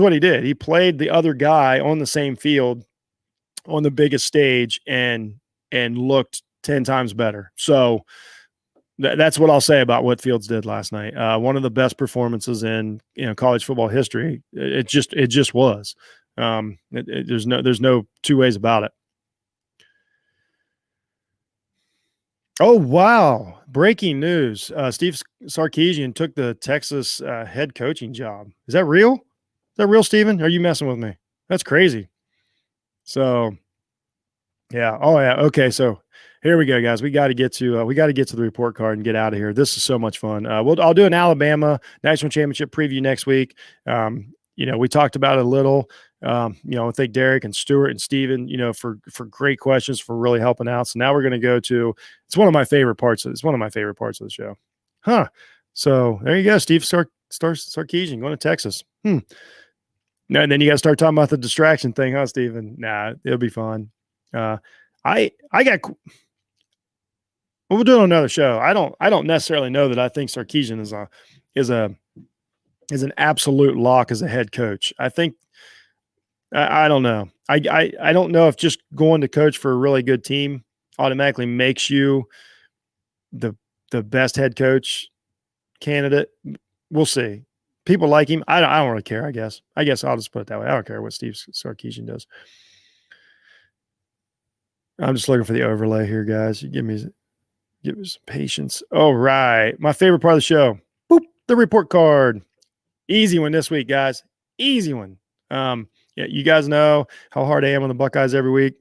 what he did. He played the other guy on the same field on the biggest stage and looked 10 times better. So that's what I'll say about what Fields did last night. One of the best performances in college football history. It just was. There's no two ways about it. Oh, wow. Breaking news. Steve Sarkisian took the Texas head coaching job. Is that real? Is that real, Steven? Are you messing with me? That's crazy. So, yeah. Oh, yeah. Okay. So here we go, guys. We got to get to the report card and get out of here. This is so much fun. I'll do an Alabama national championship preview next week. We talked about it a little. I thank Derek and Stuart and Steven, for great questions, for really helping out. So now we're going to go to, it's one of my favorite parts of the show. Huh. So there you go. Steve Sarkisian going to Texas. No, and then you got to start talking about the distraction thing, huh, Steven? Nah, it'll be fun. We'll do it on another show. I don't necessarily know that I think Sarkisian is an absolute lock as a head coach. I think, I don't know. I don't know if just going to coach for a really good team automatically makes you the best head coach candidate. We'll see. People like him. I don't really care, I guess. I'll just put it that way. I don't care what Steve Sarkisian does. I'm just looking for the overlay here, guys. You give me some patience. All right. My favorite part of the show. Boop, the report card. Easy one this week, guys. Easy one. Yeah, you guys know how hard I am on the Buckeyes every week.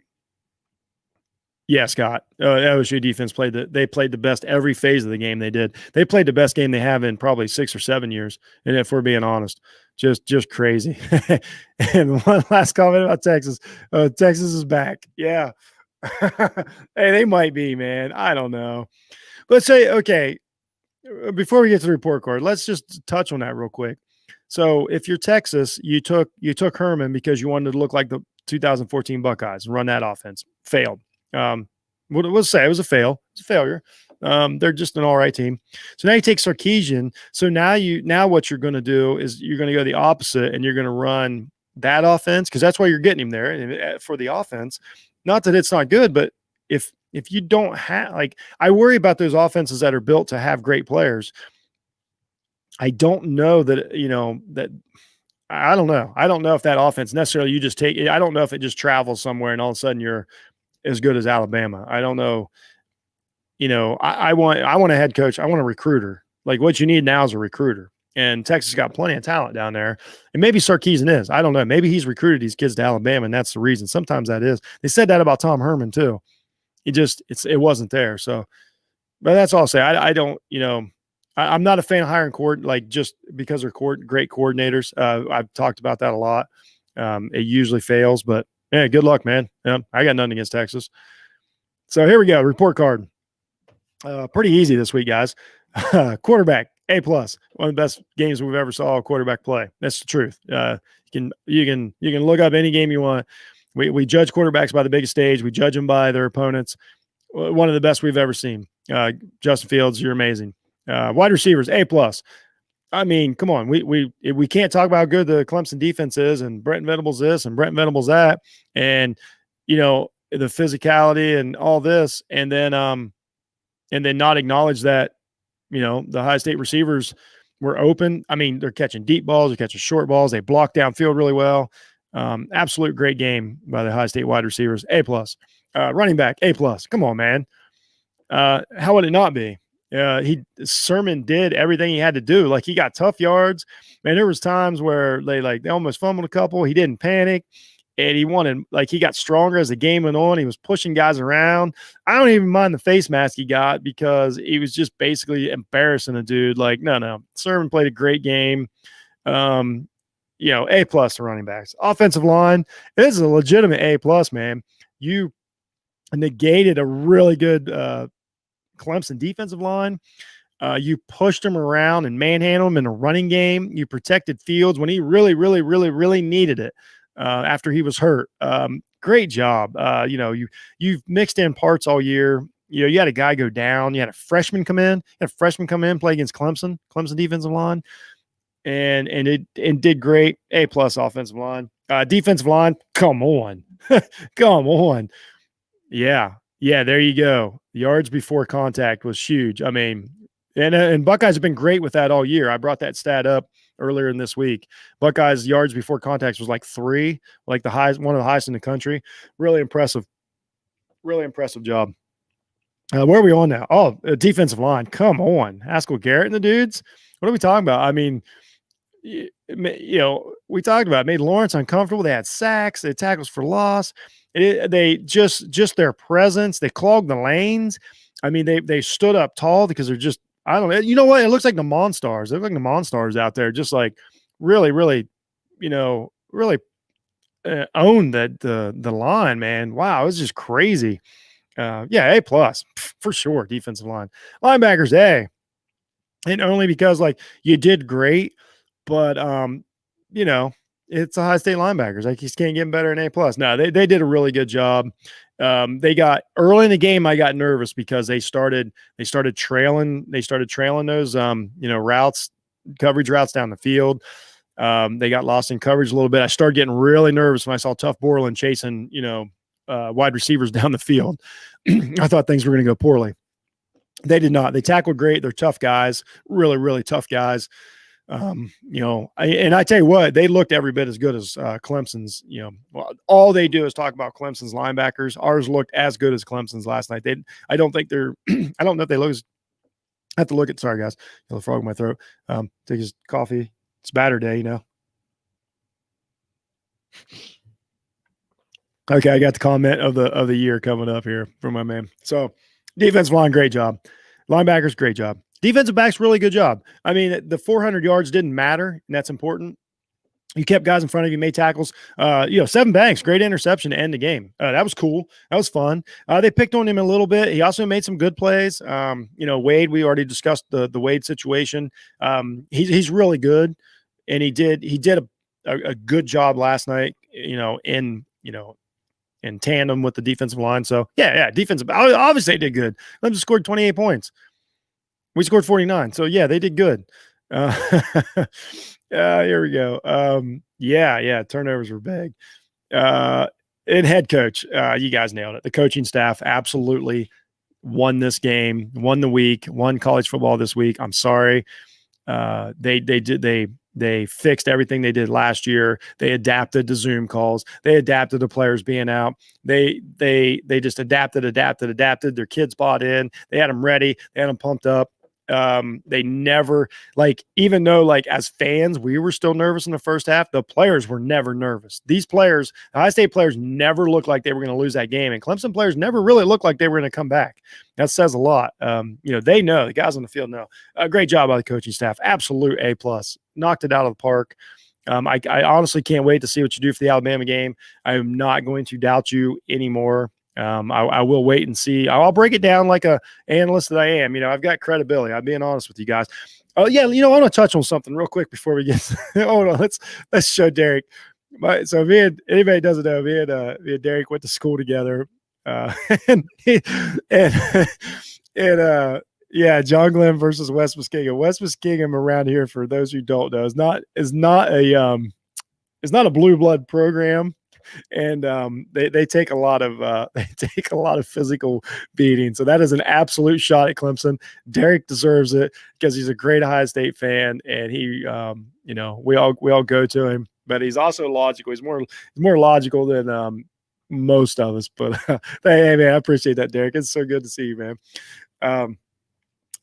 Yeah, Scott. LSU defense played the best every phase of the game they did. They played the best game they have in probably 6 or 7 years. And if we're being honest, just crazy. And one last comment about Texas. Texas is back. Yeah. Hey, they might be, man. I don't know. Let's say, okay, before we get to the report card, let's just touch on that real quick. So if you're Texas, you took Herman because you wanted to look like the 2014 Buckeyes and run that offense. Failed. We'll say it was a fail. It's a failure. They're just an all right team. So now you take Sarkisian. So now what you're going to do is you're going to go the opposite and you're going to run that offense because that's why you're getting him there for the offense. Not that it's not good, but if you don't have, like, I worry about those offenses that are built to have great players. I don't know that, I don't know. I don't know if that offense necessarily you just take it. I don't know if it just travels somewhere and all of a sudden you're as good as Alabama. I don't know. I want a head coach. I want a recruiter. Like what you need now is a recruiter. And Texas got plenty of talent down there. And maybe Sarkisian is. I don't know. Maybe he's recruited these kids to Alabama, and that's the reason. Sometimes that is. They said that about Tom Herman too. It wasn't there. So, but that's all I'll say. I don't, I'm not a fan of hiring just because they're great coordinators. I've talked about that a lot. It usually fails, but yeah, good luck, man. I got nothing against Texas. So here we go. Report card. Pretty easy this week, guys. Quarterback, A+. One of the best games we've ever saw a quarterback play. That's the truth. You can look up any game you want. We judge quarterbacks by the biggest stage. We judge them by their opponents. One of the best we've ever seen. Justin Fields, you're amazing. Wide receivers, A+. I mean, come on. We can't talk about how good the Clemson defense is and Brent Venables this and Brent Venables that and, the physicality and all this and then not acknowledge that, the Ohio State receivers were open. I mean, they're catching deep balls, they're catching short balls. They block downfield really well. Absolute great game by the Ohio State wide receivers, A+. Running back, A+. Come on, man. How would it not be? Sermon did everything he had to do. Like he got tough yards. Man, there was times where they almost fumbled a couple. He didn't panic. And he got stronger as the game went on. He was pushing guys around. I don't even mind the face mask he got because he was just basically embarrassing the dude. Like, no. Sermon played a great game. A plus to running backs. Offensive line, this is a legitimate A plus, man. You negated a really good Clemson defensive line. You pushed him around and manhandled him in a running game. You protected Fields when he really, really, really, really needed it after he was hurt. Great job. You've mixed in parts all year. You had a guy go down. You had a freshman come in. Play against Clemson defensive line, and it did great. A plus offensive line. Defensive line, come on. Come on. Yeah. There you go. Yards before contact was huge. I mean, and Buckeyes have been great with that all year. I brought that stat up earlier in this week. Buckeyes yards before contact was like 3, like one of the highest in the country. Really impressive job. Where are we on now? Oh, defensive line. Come on. Haskell Garrett and the dudes. What are we talking about? I mean, we talked about it. Made Lawrence uncomfortable. They had sacks. They had tackles for loss. They just their presence. They clogged the lanes. I mean, they stood up tall because they're just, I don't know. You know what? It looks like the Monstars. They look like the Monstars out there, just like really, really, really owned the line, man. Wow, it was just crazy. A plus for sure. Defensive line, linebackers A, and only because like you did great, but it's a high state linebackers. Like you just can't get better than A plus. No, they did a really good job. They got early in the game. I got nervous because they started trailing those coverage routes down the field. They got lost in coverage a little bit. I started getting really nervous when I saw Tough Borland chasing wide receivers down the field. I thought things were going to go poorly. They did not. They tackled great. They're tough guys, really, really tough guys. And I tell you what, they looked every bit as good as Clemson's. All they do is talk about Clemson's linebackers. Ours looked as good as Clemson's last night. I don't think they're. I don't know if they look. I have to look at. Sorry, guys. Got a frog in my throat. Take his coffee. It's batter day, Okay, I got the comment of the year coming up here from my man. So, defensive line, great job. Linebackers, great job. Defensive backs, really good job. I mean, the 400 yards didn't matter, and that's important. You kept guys in front of you, made tackles. Seven Banks, great interception to end the game. That was cool. That was fun. They picked on him a little bit. He also made some good plays. Wade, we already discussed the Wade situation. He's really good, and he did a good job last night. In tandem with the defensive line. So defensive. Obviously, they did good. Clemson scored 28 points. We scored 49. So they did good. Here we go. Turnovers were big. And head coach, you guys nailed it. The coaching staff absolutely won this game, won the week, won college football this week. I'm sorry. They fixed everything they did last year. They adapted to Zoom calls. They adapted to players being out. They just adapted. Their kids bought in. They had them ready. They had them pumped up. They never, even though as fans, we were still nervous in the first half, the players were never nervous. These players, the Ohio State players, never looked like they were going to lose that game. And Clemson players never really looked like they were going to come back. That says a lot. They know, the guys on the field know. Great job by the coaching staff. Absolute A+. Knocked it out of the park. I honestly can't wait to see what you do for the Alabama game. I am not going to doubt you anymore. I will wait and see. I'll break it down like a analyst that I am. I've got credibility. I'm being honest with you guys. Oh yeah, I want to touch on something real quick before we get. Hold on, let's show Derek. Anybody doesn't know, me and Derek went to school together, and John Glenn versus West Muskingum. West Muskingum around here, for those who don't know, is not a blue blood program. And they take a lot of physical beating. So that is an absolute shot at Clemson. Derek deserves it because he's a great Ohio State fan, and he, we all go to him. But he's also logical. He's more logical than most of us. But hey, man, I appreciate that, Derek. It's so good to see you, man.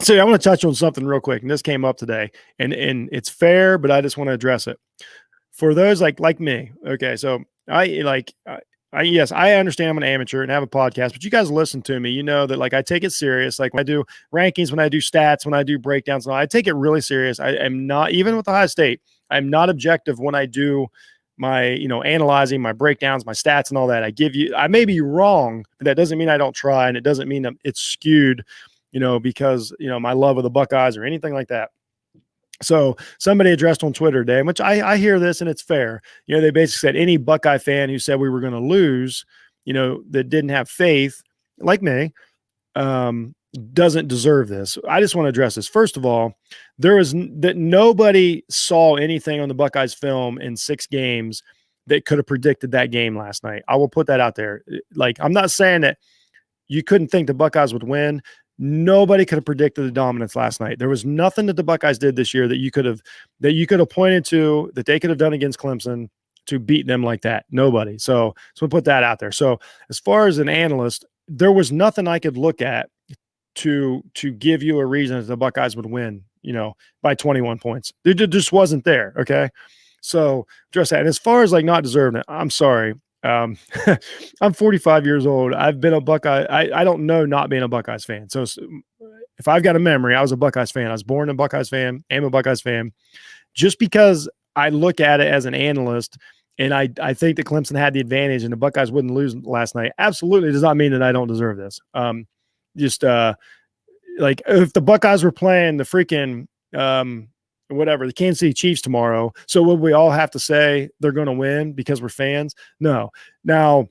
So I want to touch on something real quick, and this came up today, and it's fair, but I just want to address it for those like me. Okay, so. Yes, I understand I'm an amateur and have a podcast, but you guys listen to me. You know that I take it serious. Like when I do rankings, when I do stats, when I do breakdowns, I take it really serious. I am not, even with Ohio State, I'm not objective when I do my, analyzing, my breakdowns, my stats and all that. I may be wrong, but that doesn't mean I don't try. And it doesn't mean that it's skewed, because, my love of the Buckeyes or anything like that. So somebody addressed on Twitter today, which I hear this and it's fair. They basically said any Buckeye fan who said we were going to lose, that didn't have faith, like me, doesn't deserve this. I just want to address this. First of all, nobody saw anything on the Buckeyes film in 6 games that could have predicted that game last night. I will put that out there. Like, I'm not saying that you couldn't think the Buckeyes would win. Nobody could have predicted the dominance last night. There was nothing that the Buckeyes did this year that you could have pointed to that they could have done against Clemson to beat them like that. Nobody. So we'll put that out there. So as far as an analyst, there was nothing I could look at to give you a reason that the Buckeyes would win, by 21 points. It just wasn't there. Okay. So address that. And as far as like not deserving it, I'm sorry. I'm 45 years old. I've been a Buckeye. I don't know not being a Buckeyes fan. So if I've got a memory, I was a Buckeyes fan. I was born a Buckeyes fan. I'm a Buckeyes fan. Just because I look at it as an analyst and I think that Clemson had the advantage and the Buckeyes wouldn't lose last night, absolutely does not mean that I don't deserve this. Like if the Buckeyes were playing the freaking the Kansas City Chiefs tomorrow, so would we all have to say they're going to win because we're fans? No. Now,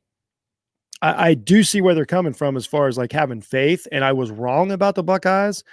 I do see where they're coming from as far as like having faith, and I was wrong about the Buckeyes,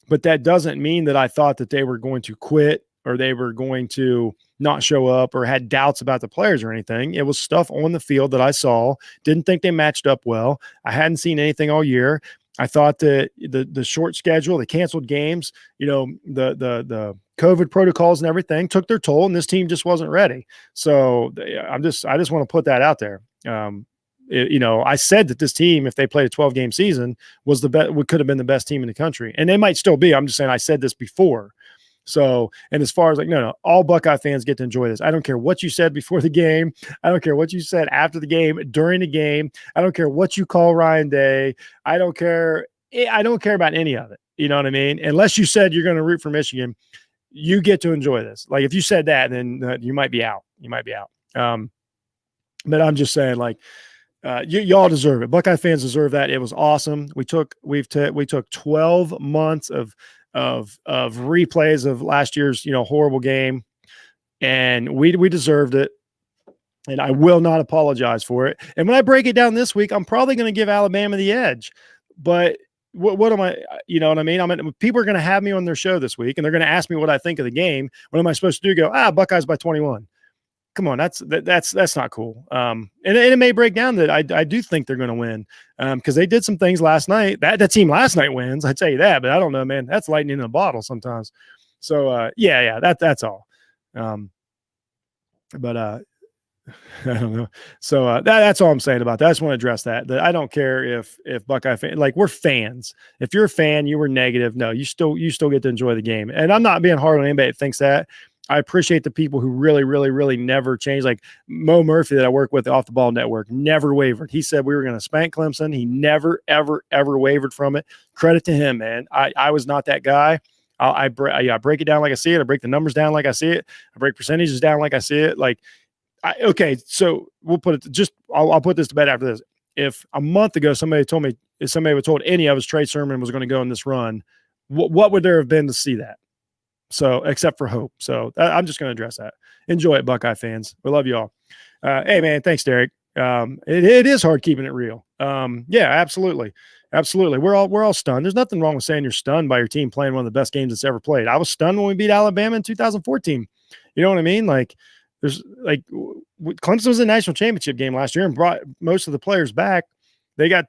but that doesn't mean that I thought that they were going to quit or they were going to not show up or had doubts about the players or anything. It was stuff on the field that I saw. Didn't think they matched up well. I hadn't seen anything all year. I thought that the short schedule, the canceled games, the COVID protocols and everything took their toll, and this team just wasn't ready. So I just want to put that out there. I said that this team, if they played a 12-game season, was the best, could have been the best team in the country, and they might still be. I'm just saying I said this before. So, and as far as like, no, all Buckeye fans get to enjoy this. I don't care what you said before the game. I don't care what you said after the game, during the game. I don't care what you call Ryan Day. I don't care about any of it. You know what I mean? Unless you said you're going to root for Michigan, you get to enjoy this. Like if you said that, then you might be out. You might be out. But I'm just saying, like, y'all deserve it. Buckeye fans deserve that. It was awesome. We took 12 months of replays of last year's, horrible game, and we deserved it. And I will not apologize for it. And when I break it down this week, I'm probably going to give Alabama the edge. But what am I? You know what I mean? People are going to have me on their show this week, and they're going to ask me what I think of the game. What am I supposed to do? Go, Buckeyes by 21. Come on, that's not cool. And it may break down that I do think they're going to win because they did some things last night. That team last night wins, I tell you that. But I don't know, man. That's lightning in a bottle sometimes. So that's all. I don't know. So that's all I'm saying about that. I just want to address that I don't care if Buckeye fan, like, we're fans. If you're a fan, you were negative. No, you still get to enjoy the game. And I'm not being hard on anybody that thinks that. I appreciate the people who really, really, really never change. Like Mo Murphy that I work with Off the Ball Network never wavered. He said we were going to spank Clemson. He never, ever, ever wavered from it. Credit to him, man. I was not that guy. I break it down like I see it. I break the numbers down like I see it. I break percentages down like I see it. Like, okay, so we'll put it I'll put this to bed after this. If a month ago somebody would told any of us Trey Sermon was going to go on this run, what would there have been to see that? So, except for hope. So I'm just going to address that. Enjoy it, Buckeye fans. We love you all. Hey, man, thanks, Derek. It is hard keeping it real. Yeah, absolutely. Absolutely. We're all stunned. There's nothing wrong with saying you're stunned by your team playing one of the best games that's ever played. I was stunned when we beat Alabama in 2014. You know what I mean? Like, there's like Clemson was a national championship game last year and brought most of the players back. They got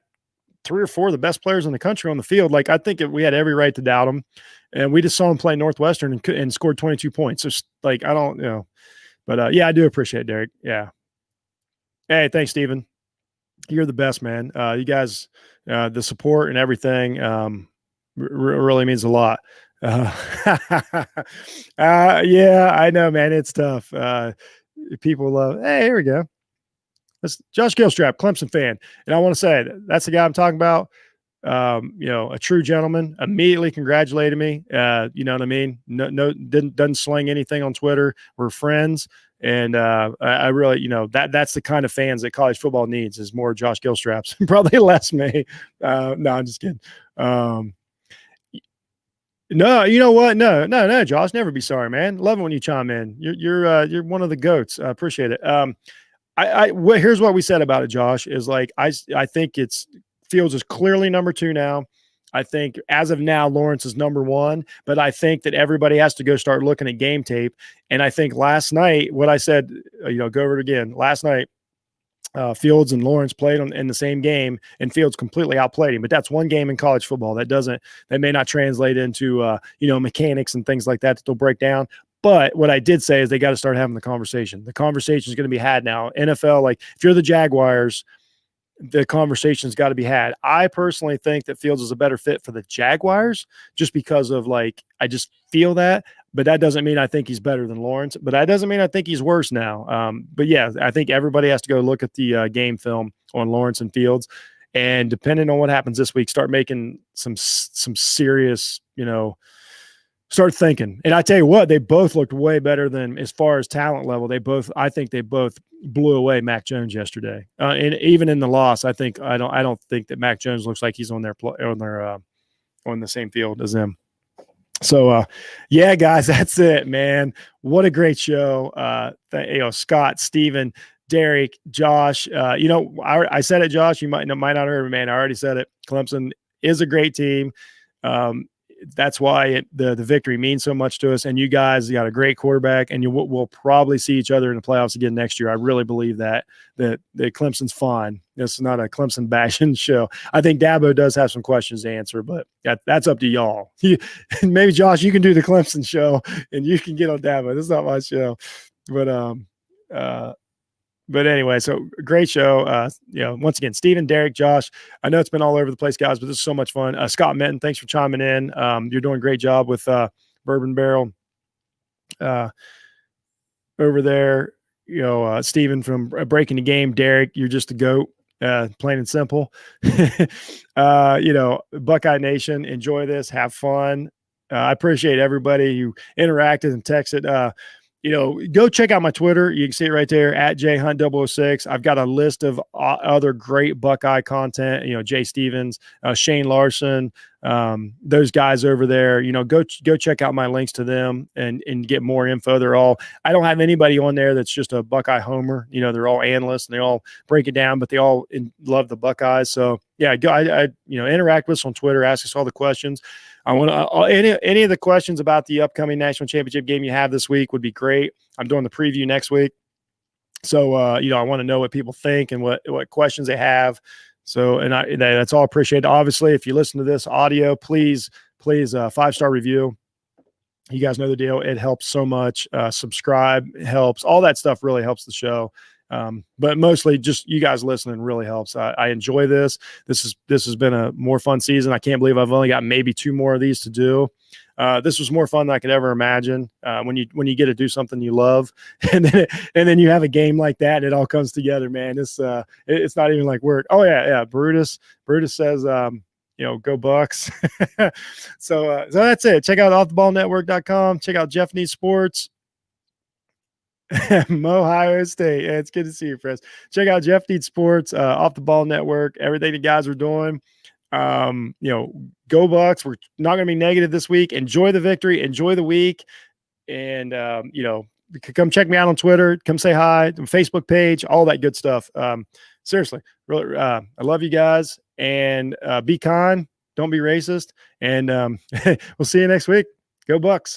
3 or 4 of the best players in the country on the field. Like, I think we had every right to doubt them. And we just saw him play Northwestern and scored 22 points. So, like, I don't. But yeah, I do appreciate it, Derek. Yeah. Hey, thanks, Steven. You're the best, man. You guys, the support and everything really means a lot. Yeah, I know, man. It's tough. People love. Hey, here we go. That's Josh Gilstrap, Clemson fan. And I want to say that's the guy I'm talking about. a true gentleman, immediately congratulated me. You know what I mean? Doesn't sling anything on Twitter. We're friends. And I really, that's the kind of fans that college football needs is more Josh Gilstraps, probably less me. No, I'm just kidding. No, you know what? No, Josh, never be sorry, man. Love it when you chime in. You're one of the goats. I appreciate it. Here's what we said about it, Josh, is like, I think Fields is clearly number 2 now. I think as of now, Lawrence is number 1, but I think that everybody has to go start looking at game tape. And I think last night, what I said, go over it again. Last night, Fields and Lawrence played in the same game, and Fields completely outplayed him. But that's one game in college football that may not translate into mechanics and things like that they'll break down. But what I did say is they got to start having the conversation. The conversation is going to be had now. NFL, like if you're the Jaguars, the conversation's got to be had. I personally think that Fields is a better fit for the Jaguars just because of I just feel that. But that doesn't mean I think he's better than Lawrence. But that doesn't mean I think he's worse now. But yeah, I think everybody has to go look at the game film on Lawrence and Fields, and depending on what happens this week, start making some serious, start thinking. And I tell you what, they both looked way better than as far as talent level. I think they both blew away Mac Jones yesterday. And even in the loss, I don't think that Mac Jones looks like he's on the same field as them. So, yeah, guys, that's it, man. What a great show. Scott, Steven, Derek, Josh, I said it, Josh, you might not have heard me, man. I already said it. Clemson is a great team. That's why the victory means so much to us. And you guys got a great quarterback, and we'll probably see each other in the playoffs again next year. I really believe that Clemson's fine. This is not a Clemson bashing show. I think Dabo does have some questions to answer, but that's up to y'all. Maybe Josh, you can do the Clemson show and you can get on Dabo. This is not my show, but anyway, so great show. Once again, Steven, Derek, Josh, I know it's been all over the place, guys, but this is so much fun. Scott Minton, thanks for chiming in. You're doing a great job with Bourbon Barrel over there. Steven from Breaking the Game. Derek, you're just a goat, plain and simple. Buckeye Nation, enjoy this. Have fun. I appreciate everybody who interacted and texted. Go check out my Twitter. You can see it right there at jhunt006. I've got a list of other great Buckeye content, Jay Stevens, Shane Larson, those guys over there. Go check out my links to them and get more info. I don't have anybody on there that's just a Buckeye homer. They're all analysts and they all break it down, but they all love the Buckeyes. So yeah, go, interact with us on Twitter, ask us all the questions. I want to any of the questions about the upcoming national championship game you have this week would be great. I'm doing the preview next week. So, I want to know what people think and what questions they have. So, and that's all appreciated. Obviously, if you listen to this audio, please 5-star review. You guys know the deal. It helps so much. Subscribe helps. All that stuff really helps the show. But mostly just you guys listening really helps. I enjoy this. This has been a more fun season. I can't believe I've only got maybe 2 more of these to do. This was more fun than I could ever imagine. When you get to do something you love, and then you have a game like that, and it all comes together, man. It's not even like work. Oh yeah. Brutus says, go Bucks. So that's it. Check out offtheballnetwork.com. Check out Jeff Needs Sports. Ohio State. Yeah, it's good to see you, Chris. Check out Jeff Needs Sports, Off the Ball Network, everything the guys are doing. Go Bucks. We're not going to be negative this week. Enjoy the victory. Enjoy the week. And, come check me out on Twitter. Come say hi. Facebook page, all that good stuff. Seriously, really, I love you guys. And be kind. Don't be racist. And we'll see you next week. Go Bucks.